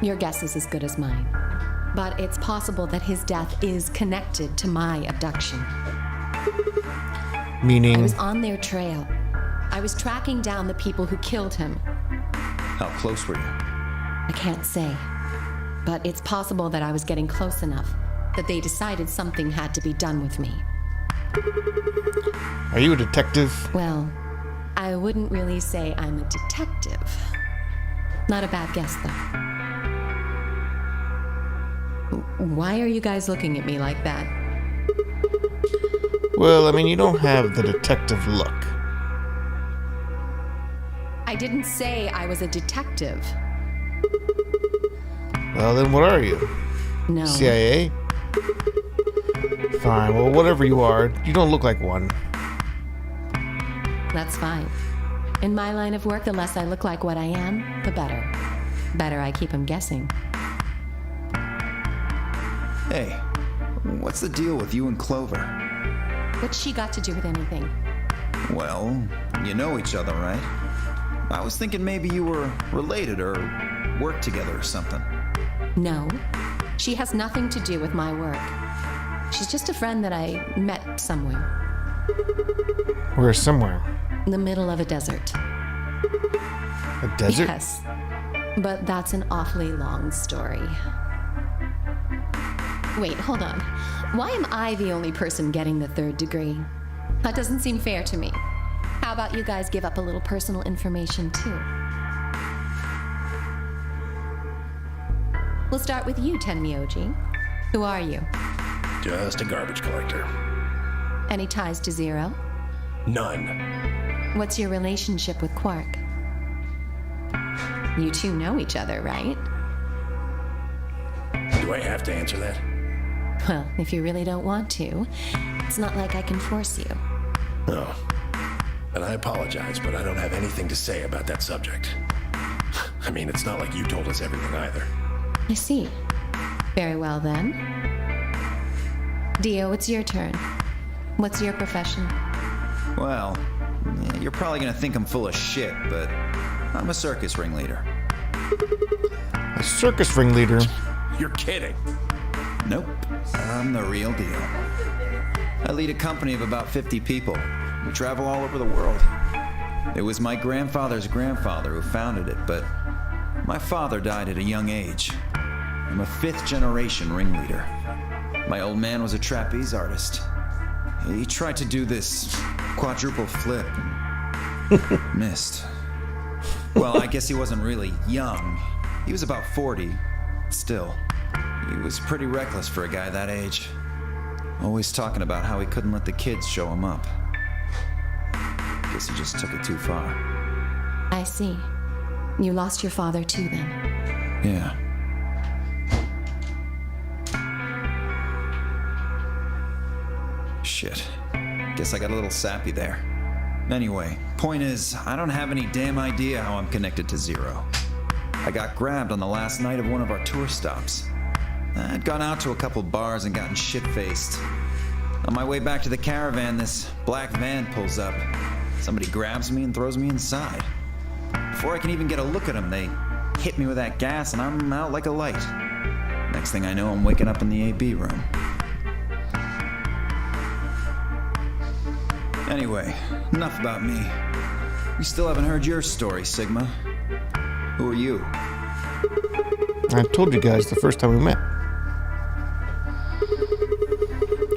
S13: your guess is as good as mine. But it's possible that his death is connected to my abduction.
S1: Meaning?
S13: I was on their trail. I was tracking down the people who killed him.
S3: How close were you?
S13: I can't say. But it's possible that I was getting close enough that they decided something had to be done with me.
S1: Are you a detective?
S13: Well, I wouldn't really say I'm a detective. Not a bad guess, though. Why are you guys looking at me like that?
S1: Well, I mean, you don't have the detective look.
S13: I didn't say I was a detective.
S1: Well, then what are you?
S13: No.
S1: CIA? Fine, well, whatever you are, you don't look like one.
S13: That's fine. In my line of work, the less I look like what I am, the better. Better I keep them guessing.
S3: Hey, what's the deal with you and Clover?
S13: What's she got to do with anything?
S3: Well, you know each other, right? I was thinking maybe you were related or worked together or something.
S13: No, she has nothing to do with my work. She's just a friend that I met somewhere.
S1: Where somewhere?
S13: In the middle of a desert.
S1: A desert?
S13: Yes, but that's an awfully long story. Wait, hold on. Why am I the only person getting the 3rd degree? That doesn't seem fair to me. How about you guys give up a little personal information, too? We'll start with you, Tenmyoji. Who are you?
S2: Just a garbage collector.
S13: Any ties to Zero?
S2: None.
S13: What's your relationship with Quark? You two know each other, right?
S2: Do I have to answer that?
S13: Well, if you really don't want to, it's not like I can force you.
S2: No. And I apologize, but I don't have anything to say about that subject. I mean, it's not like you told us everything either.
S13: I see. Very well, then. Dio, it's your turn. What's your profession?
S3: Well, you're probably gonna think I'm full of shit, but I'm a circus ringleader.
S1: A circus ringleader?
S2: You're kidding.
S3: Nope. I'm the real deal. I lead a company of about 50 people. We travel all over the world. It was my grandfather's grandfather who founded it, but my father died at a young age. I'm a 5th generation ringleader. My old man was a trapeze artist. He tried to do this quadruple flip and missed. Well, I guess he wasn't really young. He was about 40. Still, he was pretty reckless for a guy that age. Always talking about how he couldn't let the kids show him up. Guess he just took it too far.
S14: I see. You lost your father too, then.
S3: Yeah. Shit. Guess I got a little sappy there. Anyway, point is, I don't have any damn idea how I'm connected to Zero. I got grabbed on the last night of one of our tour stops. I'd gone out to a couple bars and gotten shit-faced. On my way back to the caravan, this black van pulls up. Somebody grabs me and throws me inside. Before I can even get a look at them, they hit me with that gas and I'm out like a light. Next thing I know, I'm waking up in the AB room. Anyway, enough about me. We still haven't heard your story, Sigma. Who are you?
S1: I told you guys the first time we met.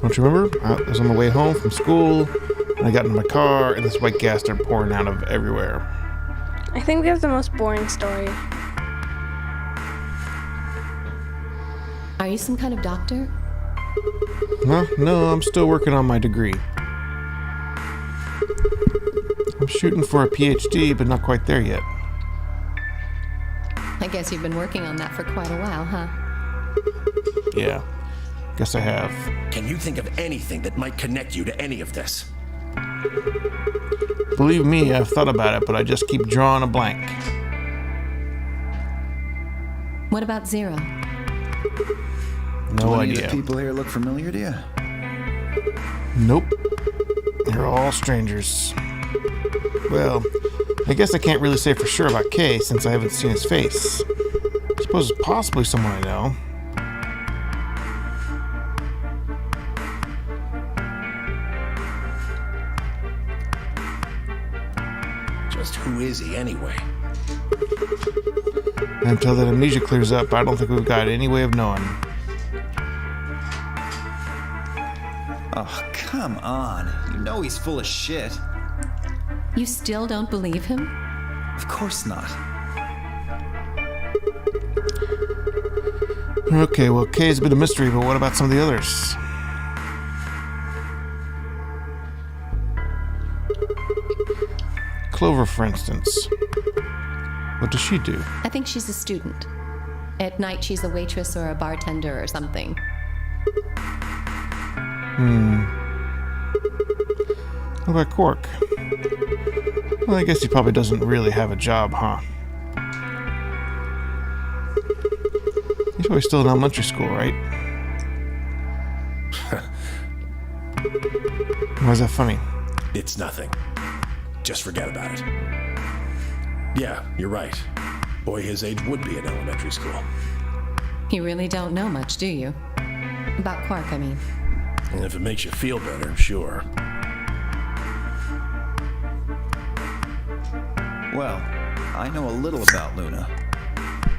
S1: Don't you remember? I was on the way home from school, and I got in my car, and this white gas started pouring out of everywhere.
S8: I think we have the most boring story.
S14: Are you some kind of doctor?
S1: No, I'm still working on my degree. I'm shooting for a PhD, but not quite there yet.
S14: I guess you've been working on that for quite a while, huh?
S1: Yeah, guess I have.
S2: Can you think of anything that might connect you to any of this?
S1: Believe me, I've thought about it, but I just keep drawing a blank.
S14: What about Zero?
S1: No
S3: Do any
S1: idea.
S3: of the people here look familiar to you?
S1: Nope. They're all strangers. Well, I guess I can't really say for sure about Kay since I haven't seen his face. I suppose it's possibly someone I know.
S2: Just who is he anyway?
S1: Until that amnesia clears up, I don't think we've got any way of knowing.
S3: Oh, come on. You know he's full of shit.
S14: You still don't believe him?
S3: Of course not.
S1: Okay, well, Kay's a bit of mystery, but what about some of the others? Clover, for instance. What does she do?
S14: I think she's a student. At night, she's a waitress or a bartender or something.
S1: What about Quark? Well, I guess he probably doesn't really have a job, huh? He's probably still in elementary school, right? Why is that funny?
S2: It's nothing. Just forget about it. Yeah, you're right. Boy his age would be in elementary school.
S14: You really don't know much, do you? About Quark, I mean.
S2: And if it makes you feel better, sure.
S3: Well, I know a little about Luna.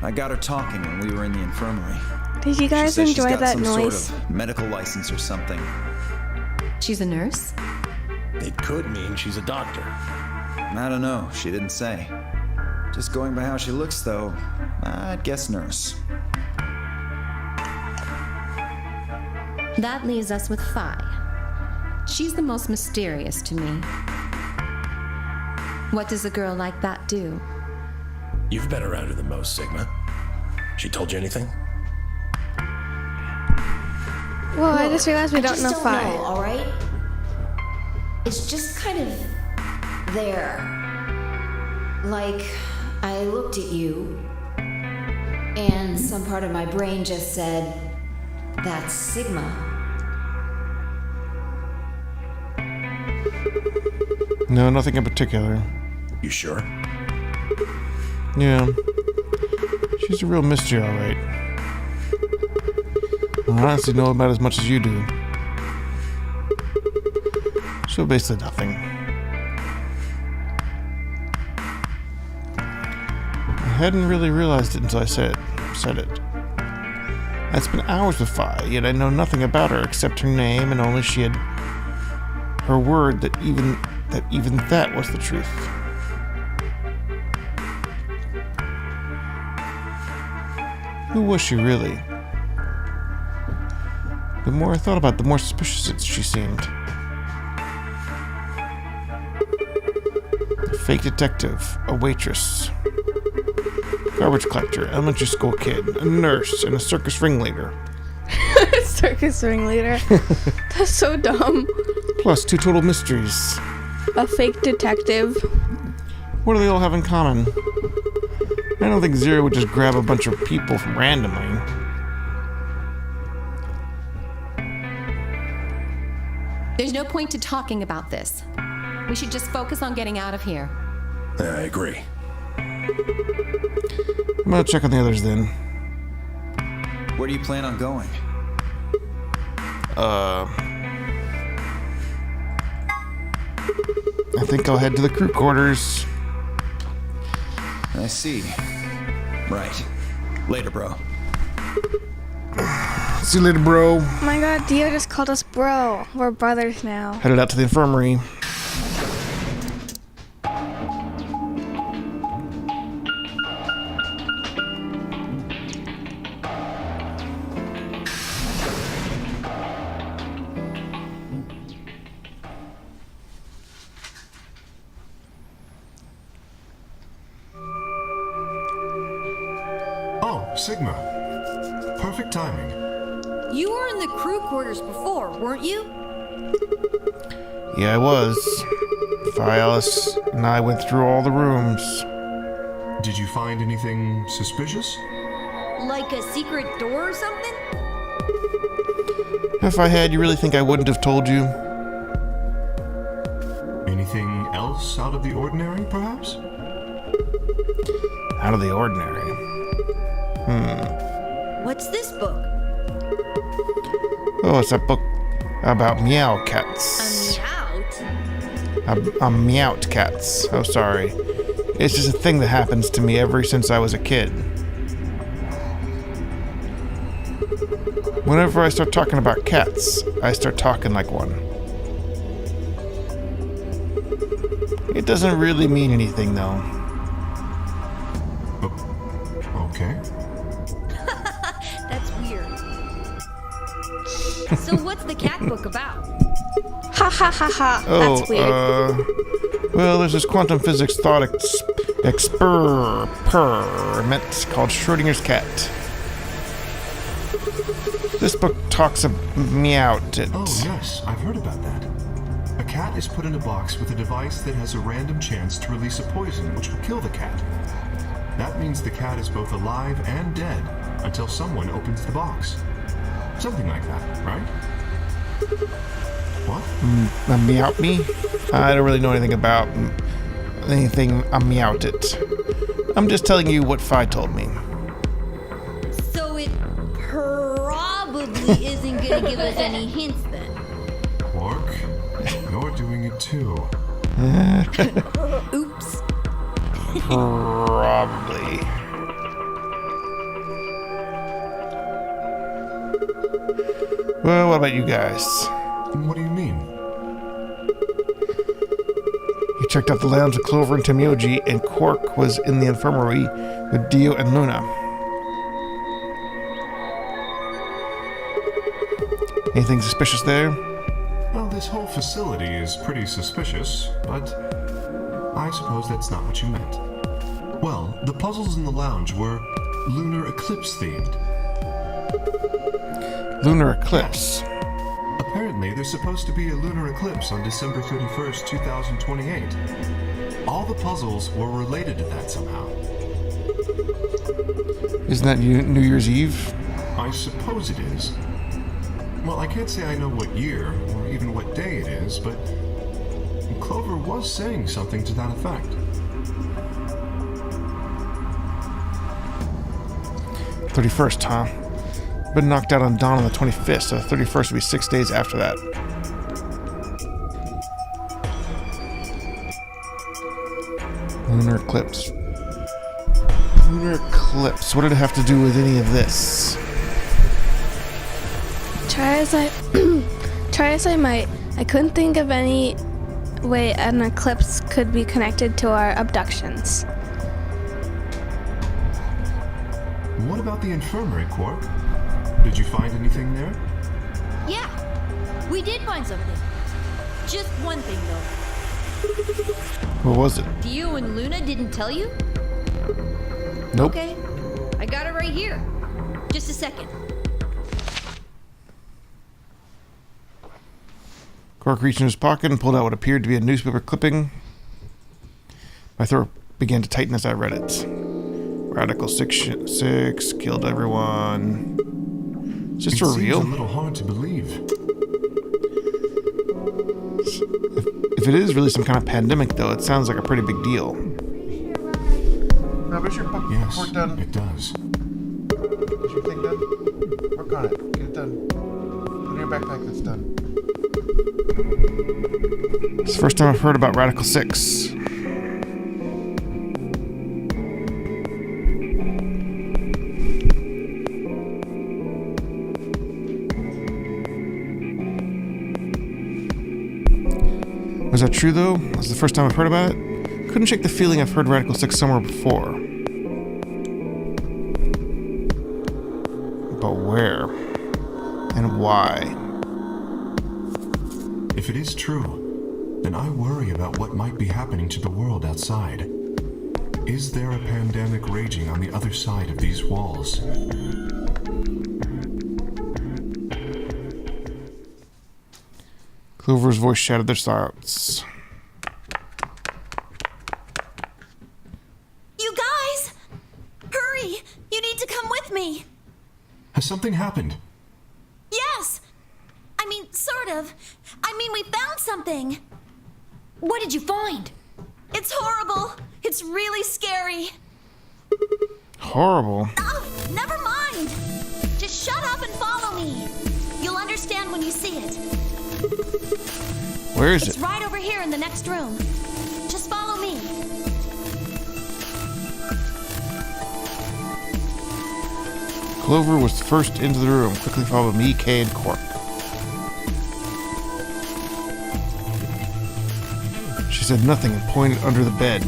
S3: I got her talking when we were in the infirmary.
S8: Did you guys
S3: She says she's
S8: enjoy
S3: got
S8: that
S3: some
S8: noise?
S3: sort of medical license or something.
S14: She's a nurse?
S2: It could mean she's a doctor.
S3: I don't know. She didn't say. Just going by how she looks, though, I'd guess nurse.
S14: That leaves us with Phi. She's the most mysterious to me. What does a girl like that do?
S2: You've been around her the most, Sigma. She told you anything?
S8: Well, I just realized we
S9: I
S8: don't
S9: just
S8: know
S9: don't
S8: Phi.
S9: know, all right? It's just kind of there. Like, I looked at you, and some part of my brain just said, that's Sigma.
S1: No, nothing in particular.
S2: You sure?
S1: Yeah. She's a real mystery, all right. I honestly know about as much as you do. So basically nothing. I hadn't really realized it until I said it. I'd spent hours with Phi, yet I know nothing about her except her name, and only she had her word that even that was the truth. Who was she really? The more I thought about it, the more suspicious she seemed. A fake detective, a waitress, garbage collector, elementary school kid, a nurse, and a circus ringleader.
S8: Circus ringleader. That's so dumb.
S1: Plus 2 total mysteries.
S8: A fake detective.
S1: What do they all have in common? I don't think Zero would just grab a bunch of people from randomly.
S14: There's no point to talking about this. We should just focus on getting out of here.
S2: I agree.
S1: I'm gonna check on the others then.
S3: Where do you plan on going?
S1: I think I'll head to the crew quarters.
S3: I see. Right. Later, bro.
S1: See you later, bro.
S8: Oh my god, Dio just called us bro. We're brothers now.
S1: Headed out to the infirmary.
S5: Oh, Sigma. Perfect timing.
S6: You were in the crew quarters before, weren't you?
S1: Yeah, I was. Alice and I went through all the rooms.
S5: Did you find anything suspicious?
S6: Like a secret door or something?
S1: If I had, you really think I wouldn't have told you?
S5: Anything else out of the ordinary, perhaps?
S1: Out of the ordinary.
S6: What's this book?
S1: Oh, it's a book about meow cats. A meowt cats. Oh, sorry. It's just a thing that happens to me ever since I was a kid. Whenever I start talking about cats, I start talking like one. It doesn't really mean anything, though.
S5: Okay.
S6: That's weird. So what's the cat book about?
S8: Ha ha ha ha. That's weird.
S1: Well, there's this quantum physics thought experiment called Schrodinger's cat. This book talks about it.
S5: Oh, yes, I've heard about that. A cat is put in a box with a device that has a random chance to release a poison which will kill the cat. That means the cat is both alive and dead until someone opens the box. Something like that, right? What?
S1: Meowt me? I don't really know anything about anything meowt it. I'm just telling you what Fi told me.
S6: So it probably isn't gonna give us any hints then.
S5: Quark, you're doing it too.
S6: Oops.
S1: Probably. Well, what about you guys?
S5: What do you mean?
S1: You checked out the lounge with Clover and Temyoji, and Quark was in the infirmary with Dio and Luna. Anything suspicious there?
S5: Well, this whole facility is pretty suspicious, but I suppose that's not what you meant. Well, the puzzles in the lounge were lunar eclipse themed.
S1: Lunar eclipse?
S5: Apparently, there's supposed to be a lunar eclipse on December 31st, 2028. All the puzzles were related to that somehow.
S1: Isn't that New Year's Eve?
S5: I suppose it is. Well, I can't say I know what year, or even what day it is, but Clover was saying something to that effect.
S1: 31st, huh? Been knocked out on dawn on the 25th, so the 31st will be 6 days after that. Lunar eclipse. Lunar eclipse. What did it have to do with any of this?
S8: Try as I might, I couldn't think of any way an eclipse could be connected to our abductions.
S5: What about the infirmary, Quark? Did you find anything there?
S6: Yeah, we did find something. Just one thing, though.
S1: What was it?
S6: Dio and Luna didn't tell you?
S1: Nope.
S6: Okay, I got it right here. Just a second.
S1: Quark reached in his pocket and pulled out what appeared to be a newspaper clipping. My throat began to tighten as I read it. Radical 6 killed everyone. Is this for real?
S5: Seems a little hard to believe.
S1: If it is really some kind of pandemic, though, it sounds like a pretty big deal.
S5: Rob, is your report done? It does.
S1: Is your thing done? Work on it. Get it done. Put it in your backpack. That's done. It's the first time I've heard about Radical 6. Was that true, though? Was it the first time I've heard about it? Couldn't shake the feeling I've heard Radical 6 somewhere before. But where? And why?
S5: If it is true, then I worry about what might be happening to the world outside. Is there a pandemic raging on the other side of these walls?
S1: Clover's voice shattered their silence.
S7: You guys! Hurry! You need to come with me!
S5: Has something happened?
S7: Yes! I mean, sort of. I mean, we found something.
S6: What did you find?
S7: It's horrible. It's really scary.
S1: Horrible?
S7: Oh, never mind. Just shut up and follow me. You'll understand when you see it.
S1: Where is
S7: It's
S1: it?
S7: right over here in the next room. Just follow me.
S1: Clover was first into the room, quickly followed me, Kay, and Quark. She said nothing and pointed under the bed.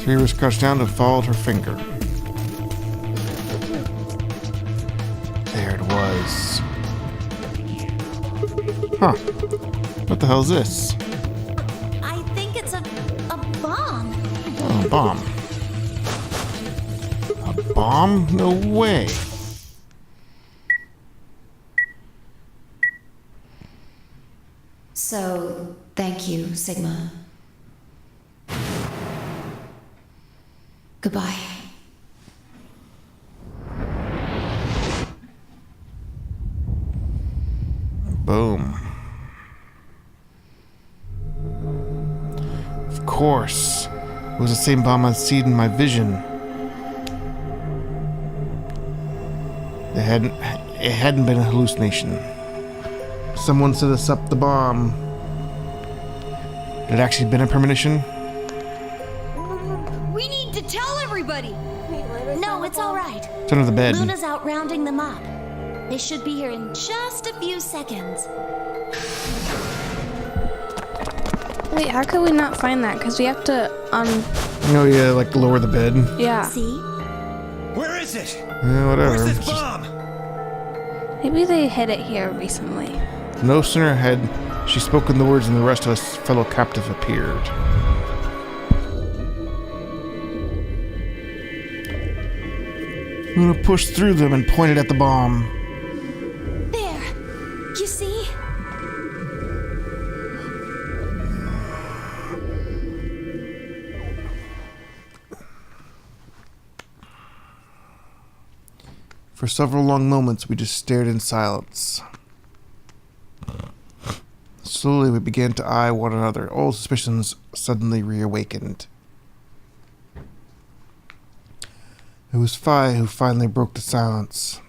S1: Three of us crouched down and followed her finger. There it was. Huh. What the hell is this?
S7: I think it's a bomb.
S1: Oh, a bomb. A bomb? No way.
S4: So, thank you, Sigma. Goodbye.
S1: Boom. Of course. It was the same bomb I'd seen in my vision. It hadn't been a hallucination. Someone set us up the bomb. Had it actually been a premonition?
S6: We need to tell everybody.
S7: No, it's all right.
S1: It's under the bed.
S7: Luna's out rounding them up. They should be here in just a few seconds.
S8: Wait, how could we not find that? Because we have to,
S1: Oh yeah, like lower the bed.
S8: yeah.
S7: See?
S2: Where is it?
S1: Yeah, whatever.
S2: Where's this
S1: It's just-
S2: bomb?
S8: Maybe they hid it here recently.
S1: No sooner had she spoken the words than the rest of us fellow captive appeared. Luna pushed through them and pointed at the bomb.
S7: There. You see?
S1: For several long moments, we just stared in silence. Slowly, we began to eye one another. All suspicions suddenly reawakened. It was Phi who finally broke the silence.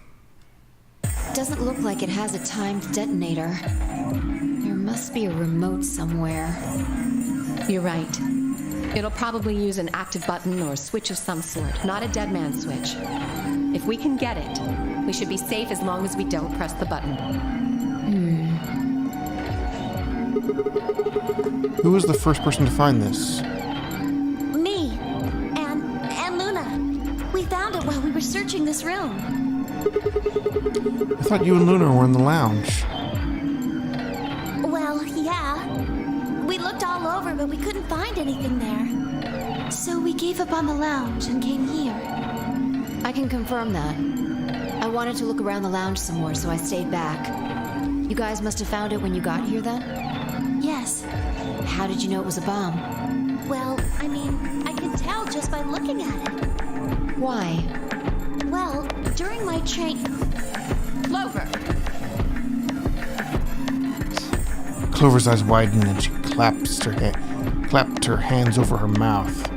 S4: Doesn't look like it has a timed detonator. There must be a remote somewhere.
S14: You're right. It'll probably use an active button or switch of some sort, not a dead man switch. If we can get it, we should be safe as long as we don't press the button.
S1: Who was the first person to find this?
S7: Me. And this room.
S1: I thought you and Luna were in the lounge.
S7: Well, yeah. We looked all over, but we couldn't find anything there. So we gave up on the lounge and came here.
S4: I can confirm that. I wanted to look around the lounge some more, so I stayed back. You guys must have found it when you got here then?
S7: Yes.
S4: How did you know it was a bomb?
S7: Well, I mean, I could tell just by looking at it.
S4: Why?
S7: Well, during my train...
S13: Clover!
S1: Clover's eyes widened and she clapped her hands over her mouth.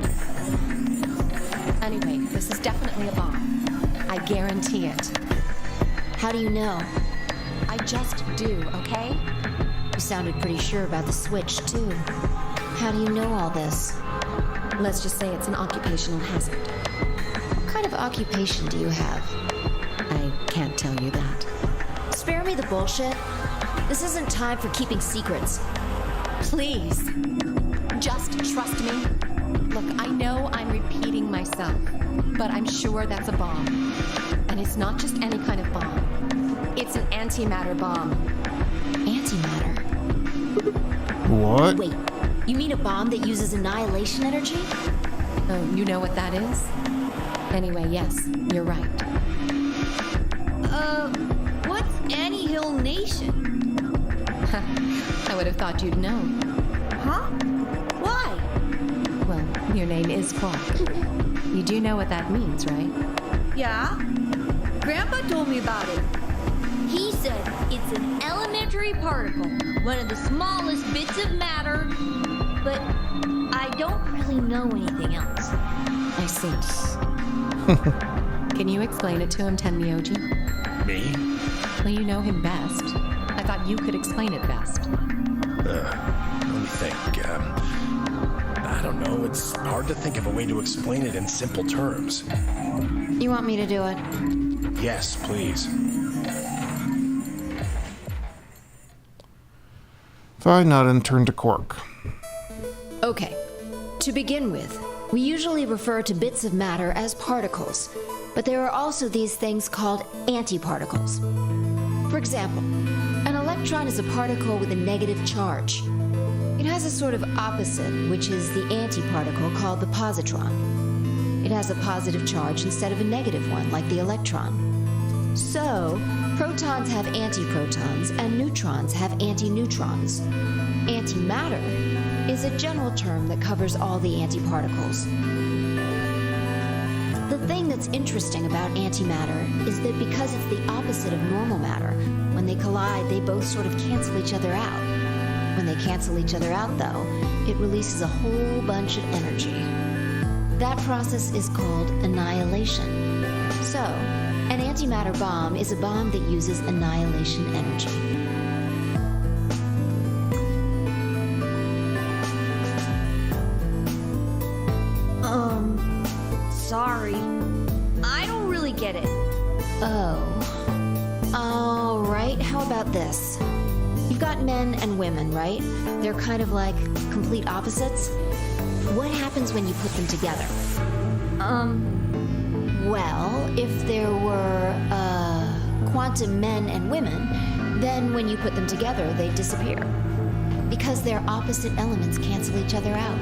S14: Anyway, this is definitely a bomb. I guarantee it.
S4: How do you know?
S14: I just do, okay?
S4: You sounded pretty sure about the switch, too. How do you know all this?
S14: Let's just say it's an occupational hazard.
S4: What kind of occupation do you have?
S14: I can't tell you that.
S4: Spare me the bullshit. This isn't time for keeping secrets.
S14: Please, just trust me. Look, I know I'm repeating myself, but I'm sure that's a bomb. And it's not just any kind of bomb. It's an antimatter bomb.
S4: Antimatter?
S1: What?
S4: Wait, you mean a bomb that uses annihilation energy?
S14: Oh, you know what that is? Anyway, yes, you're right.
S6: What's annihilation?
S14: I would have thought you'd know.
S6: Huh? Why?
S14: Well, your name is Quark. You do know what that means, right?
S6: Yeah? Grandpa told me about it. He said it's an elementary particle, one of the smallest bits of matter, but I don't really know anything else.
S14: I see. Can you explain it to him, Tenmyoji?
S2: Me?
S14: Well, you know him best. I thought you could explain it best.
S2: Let me think. I don't know. It's hard to think of a way to explain it in simple terms.
S4: You want me to do it?
S2: Yes, please.
S1: Vi nodded and turned to Quark.
S4: Okay. To begin with, we usually refer to bits of matter as particles, but there are also these things called antiparticles. For example, an electron is a particle with a negative charge. It has a sort of opposite, which is the antiparticle called the positron. It has a positive charge instead of a negative one, like the electron. So, protons have antiprotons and neutrons have antineutrons. Antimatter is a general term that covers all the antiparticles. The thing that's interesting about antimatter is that because it's the opposite of normal matter, when they collide, they both sort of cancel each other out. When they cancel each other out, though, it releases a whole bunch of energy. That process is called annihilation. So, an antimatter bomb is a bomb that uses annihilation energy.
S6: Sorry. I don't really get it.
S4: Oh. All right, how about this? You've got men and women, right? They're kind of like complete opposites. What happens when you put them together? Well, if there were, quantum men and women, then when you put them together, they disappear. Because their opposite elements cancel each other out.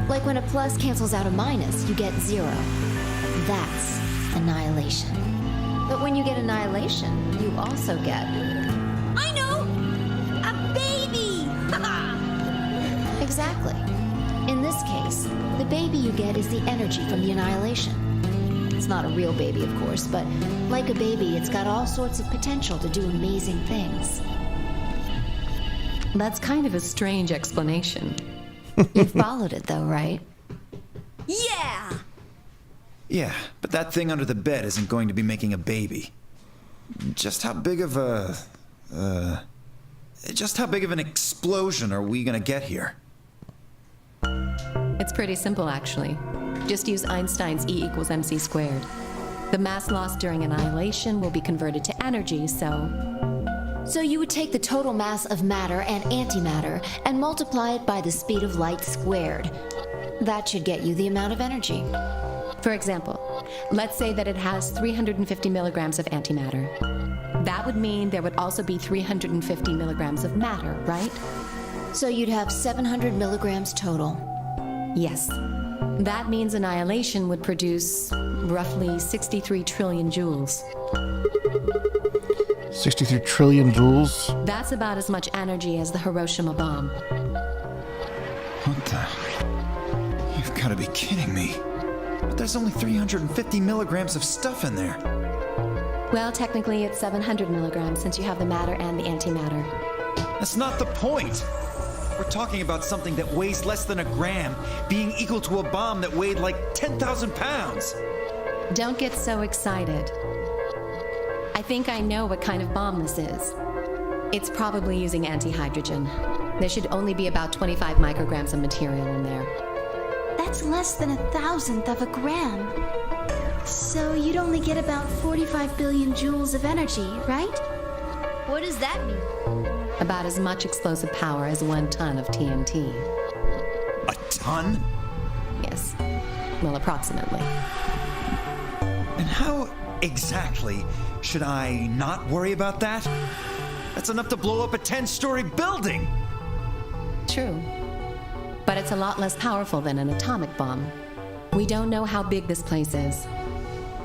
S4: Like when a plus cancels out a minus, you get 0. That's annihilation. But when you get annihilation, you also get...
S6: I know! A baby!
S4: Exactly. In this case, the baby you get is the energy from the annihilation. It's not a real baby, of course, but like a baby, it's got all sorts of potential to do amazing things.
S14: That's kind of a strange explanation.
S4: You followed it, though, right?
S6: Yeah!
S3: Yeah, but that thing under the bed isn't going to be making a baby. Just how big of an explosion are we gonna get here?
S14: It's pretty simple, actually. Just use Einstein's E equals mc squared. The mass lost during annihilation will be converted to energy,
S4: So you would take the total mass of matter and antimatter and multiply it by the speed of light squared. That should get you the amount of energy.
S14: For example, let's say that it has 350 milligrams of antimatter. That would mean there would also be 350 milligrams of matter, right?
S4: So you'd have 700 milligrams total.
S14: Yes. That means annihilation would produce roughly 63 trillion joules.
S1: 63 trillion joules?
S14: That's about as much energy as the Hiroshima bomb.
S3: What the? You've got to be kidding me. But there's only 350 milligrams of stuff in there.
S14: Well, technically it's 700 milligrams since you have the matter and the antimatter.
S3: That's not the point. We're talking about something that weighs less than a gram, being equal to a bomb that weighed like 10,000 pounds.
S14: Don't get so excited. I think I know what kind of bomb this is. It's probably using antihydrogen. There should only be about 25 micrograms of material in there.
S7: That's less than 1,000th of a gram. So you'd only get about 45 billion joules of energy, right?
S6: What does that mean?
S14: About as much explosive power as 1 ton of TNT.
S3: A ton?
S14: Yes. Well, approximately.
S3: And how exactly should I not worry about that? That's enough to blow up a 10-story building!
S14: True. But it's a lot less powerful than an atomic bomb. We don't know how big this place is.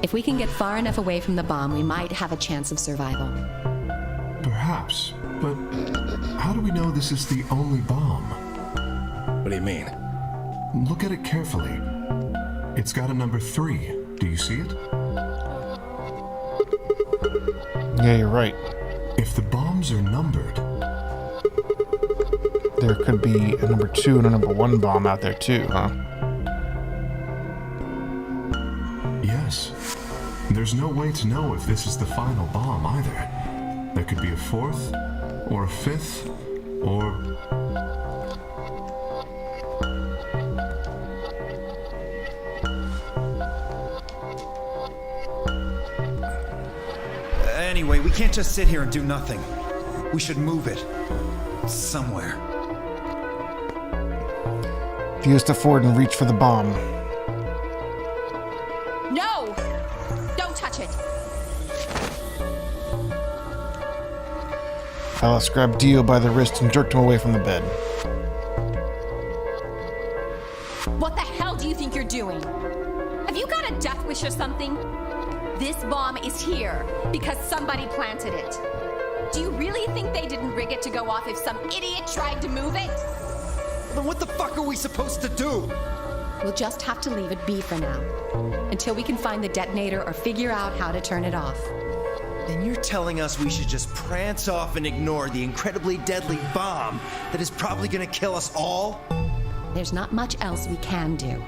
S14: If we can get far enough away from the bomb, we might have a chance of survival.
S5: Perhaps, but how do we know this is the only bomb?
S2: What do you mean?
S5: Look at it carefully. It's got a number 3. Do you see it?
S1: Yeah, you're right.
S5: If the bombs are numbered,
S1: there could be a number 2 and a number 1 bomb out there too, huh?
S5: yes. There's no way to know if this is the final bomb either. There could be a 4th, or a 5th, or...
S3: Anyway, we can't just sit here and do nothing. We should move it. Somewhere.
S1: Use the forward and reach for the bomb.
S13: No! Don't touch it!
S1: Alice grabbed Dio by the wrist and jerked him away from the bed.
S13: What the hell do you think you're doing? Have you got a death wish or something? This bomb is here because somebody planted it. Do you really think they didn't rig it to go off if some idiot tried to move it?
S3: Then what the fuck are we supposed to do?
S14: We'll just have to leave it be for now, until we can find the detonator or figure out how to turn it off.
S3: Then you're telling us we should just prance off and ignore the incredibly deadly bomb that is probably gonna kill us all?
S14: There's not much else we can do.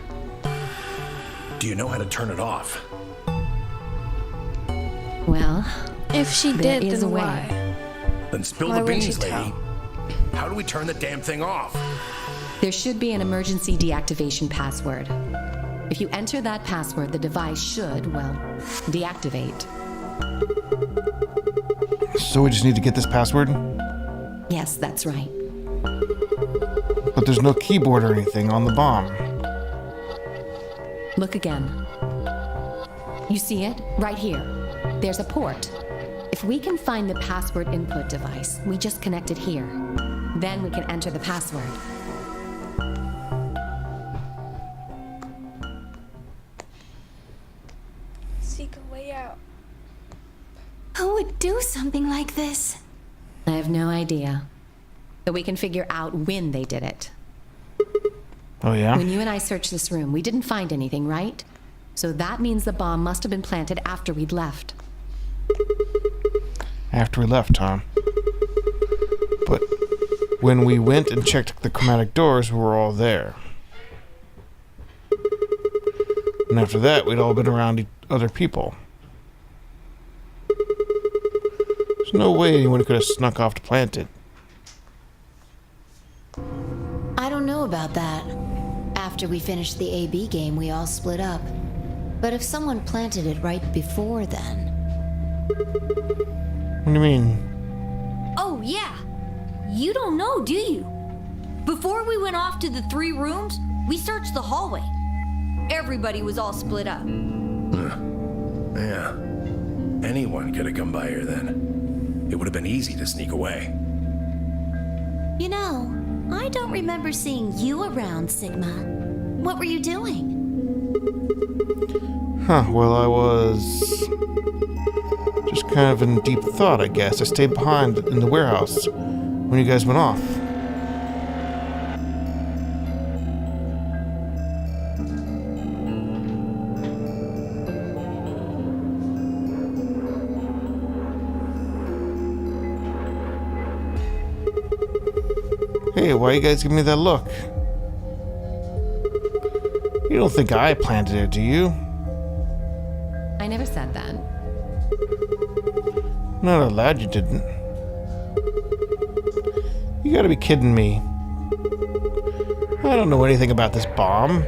S2: Do you know how to turn it off?
S14: Well,
S8: if she
S14: there
S8: did,
S14: is
S8: then
S14: a way.
S8: why?
S2: Then spill
S8: Why
S2: the
S8: wouldn't
S2: beans,
S8: she
S2: lady.
S8: tell?
S2: How do we turn the damn thing off?
S14: There should be an emergency deactivation password. If you enter that password, the device should, well, deactivate.
S1: So we just need to get this password?
S14: Yes, that's right.
S1: But there's no keyboard or anything on the bomb.
S14: Look again. You see it? Right here. There's a port. If we can find the password input device, we just connect it here. Then we can enter the password.
S8: Seek a way out.
S7: Who would do something like this?
S14: I have no idea. But we can figure out when they did it.
S1: Oh, yeah?
S14: When you and I searched this room, we didn't find anything, right? So that means the bomb must have been planted after we'd left.
S1: After we left, huh? But when we went and checked the chromatic doors, we were all there. And after that, we'd all been around other people. There's no way anyone could have snuck off to plant it.
S4: I don't know about that. After we finished the AB game, we all split up. But if someone planted it right before then...
S1: What do you mean?
S6: Oh, yeah. You don't know, do you? Before we went off to the 3 rooms, we searched the hallway. everybody was all split up.
S2: Yeah. Anyone could have come by here then. It would have been easy to sneak away.
S7: You know, I don't remember seeing you around, Sigma. What were you doing?
S1: Huh, well, I was just kind of in deep thought, I guess. I stayed behind in the warehouse when you guys went off. Hey, why you guys giving me that look? You don't think I planted it, do you?
S14: I never said that.
S1: Not out loud, you didn't. You gotta be kidding me. I don't know anything about this bomb.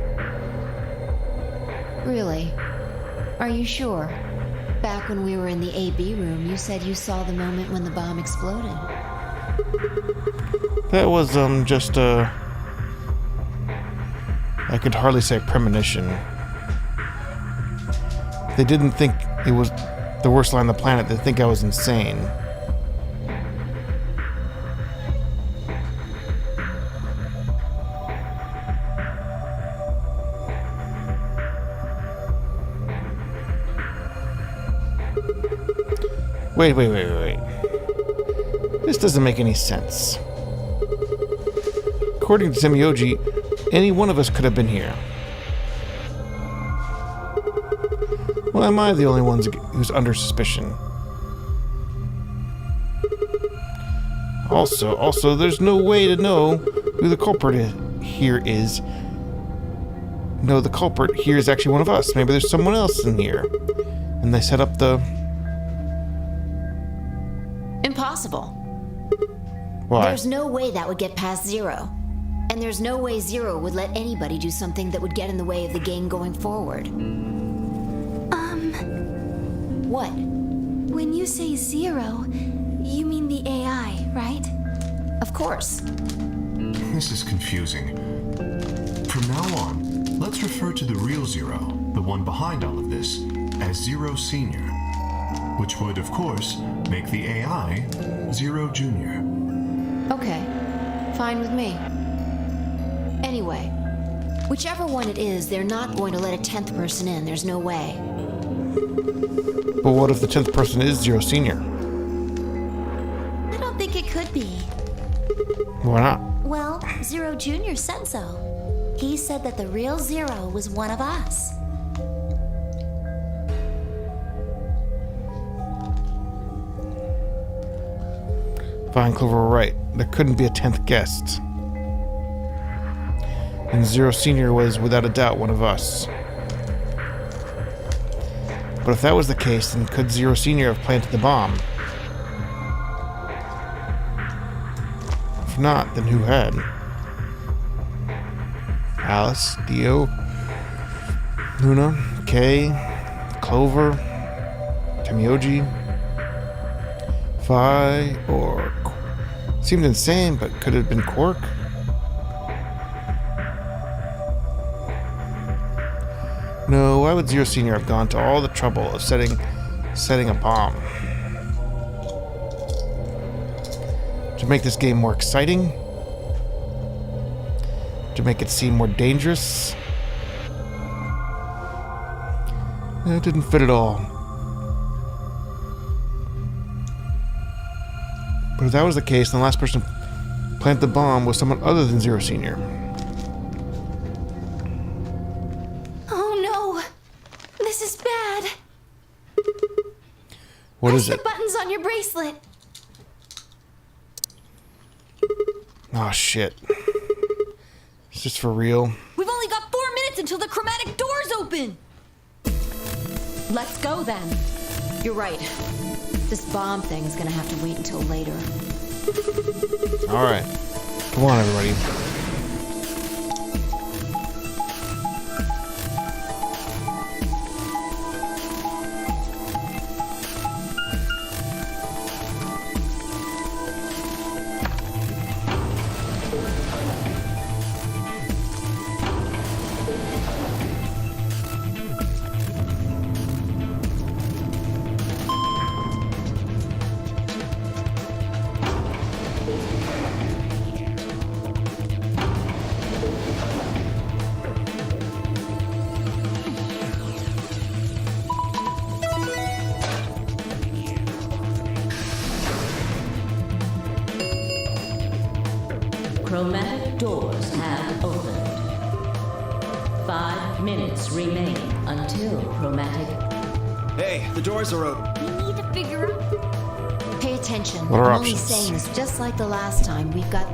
S4: Really? Are you sure? Back when we were in the AB room, you said you saw the moment when the bomb exploded.
S1: That was, just a... I could hardly say premonition. They didn't think it was the worst lie on the planet. They think I was insane. Wait. This doesn't make any sense. According to Semyoji, any one of us could have been here. Why am I the only one who's under suspicion? Also, there's no way to know who the culprit here is. No, the culprit here is actually one of us. Maybe there's someone else in here. And they set up the...
S4: Impossible.
S1: Why?
S4: There's no way that would get past Zero. And there's no way Zero would let anybody do something that would get in the way of the game going forward. What?
S7: When you say Zero, you mean the AI, right?
S4: Of course.
S5: This is confusing. From now on, let's refer to the real Zero, the one behind all of this, as Zero Senior. Which would, of course, make the AI Zero Junior.
S4: Okay. Fine with me. Anyway, whichever one it is, they're not going to let a 10th person in. There's no way.
S1: But what if the 10th person is Zero Senior?
S7: I don't think it could be.
S1: Why not?
S7: Well, Zero Junior said so. He said that the real Zero was one of us.
S1: Fine, Clover were right. There couldn't be a 10th guest. And Zero Senior was, without a doubt, one of us. But if that was the case, then could Zero Senior have planted the bomb? If not, then who had? Alice, Dio, Luna, Kay, Clover, Semyoji, Phi, or... Seemed insane, but could it have been Quark? No, why would Zero Senior have gone to all the trouble of setting a bomb? To make this game more exciting? To make it seem more dangerous? It didn't fit at all. But if that was the case, then the last person to plant the bomb was someone other than Zero Senior. What is it?
S7: The buttons on your bracelet.
S1: Oh shit. Is this for real?
S6: We've only got 4 minutes until the chromatic doors open.
S14: Let's go then.
S4: You're right. This bomb thing is gonna have to wait until later.
S1: Alright. Come on, everybody.
S12: chromatic doors have opened. 5 minutes remain until chromatic.
S3: Hey, the doors are open.
S6: We need to figure out.
S4: Pay attention.
S1: What are
S4: I'm only
S1: options?
S4: saying this just like the last time. We've got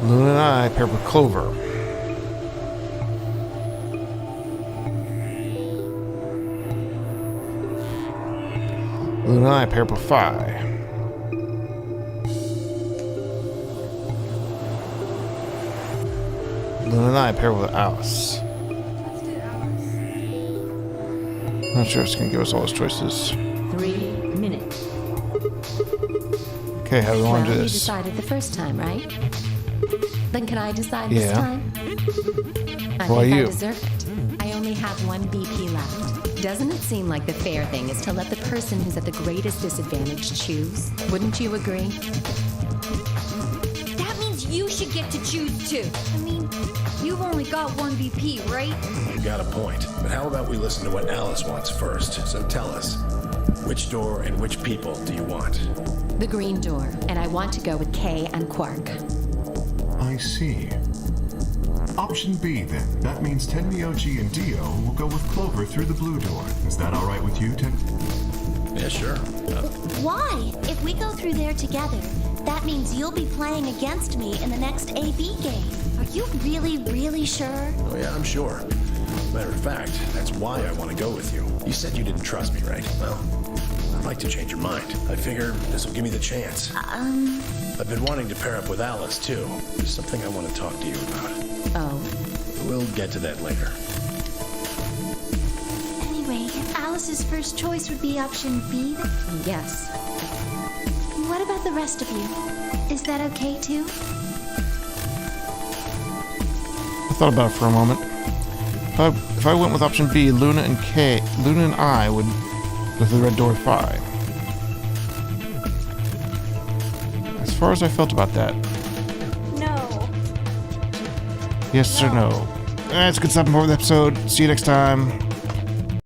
S1: Luna and I paired with Clover. Luna and I paired with Phi. Luna and I paired with Alice. Not sure it's gonna give us all those choices.
S12: 3 minutes.
S1: Okay, how do we want to do
S14: You
S1: this?
S14: decided the first time, right? Then can I decide
S1: Yeah.
S14: this time? I
S1: Why
S14: think
S1: you?
S14: I deserve it. I only have one BP left. Doesn't it seem like the fair thing is to let the person who's at the greatest disadvantage choose? Wouldn't you agree?
S6: That means you should get to choose too. I mean, you've only got one BP, right?
S2: You got a point. But how about we listen to what Alice wants first? So tell us, which door and which people do you want?
S14: The green door, and I want to go with Kay and Quark.
S5: I see. Option B, then. That means Tenmyoji and Dio will go with Clover through the blue door. Is that all right with you, Ten?
S2: Yeah, sure.
S7: Why? If we go through there together, that means you'll be playing against me in the next AB game. Are you really, really sure?
S2: Oh, yeah, I'm sure. Matter of fact, that's why I want to go with you. You said you didn't trust me, right? Well, I'd like to change your mind. I figure this will give me the chance. I've been wanting to pair up with Alice, too. There's something I want to talk to you about.
S14: Oh.
S2: We'll get to that later.
S7: Anyway, Alice's first choice would be option B.
S14: Yes.
S7: What about the rest of you? Is that okay too?
S1: I thought about it for a moment. If I went with option B, Luna and I would go through the red door with Phi. As far as I felt about that,
S8: No.
S1: yes or no? That's good stuff for the episode. See you next time.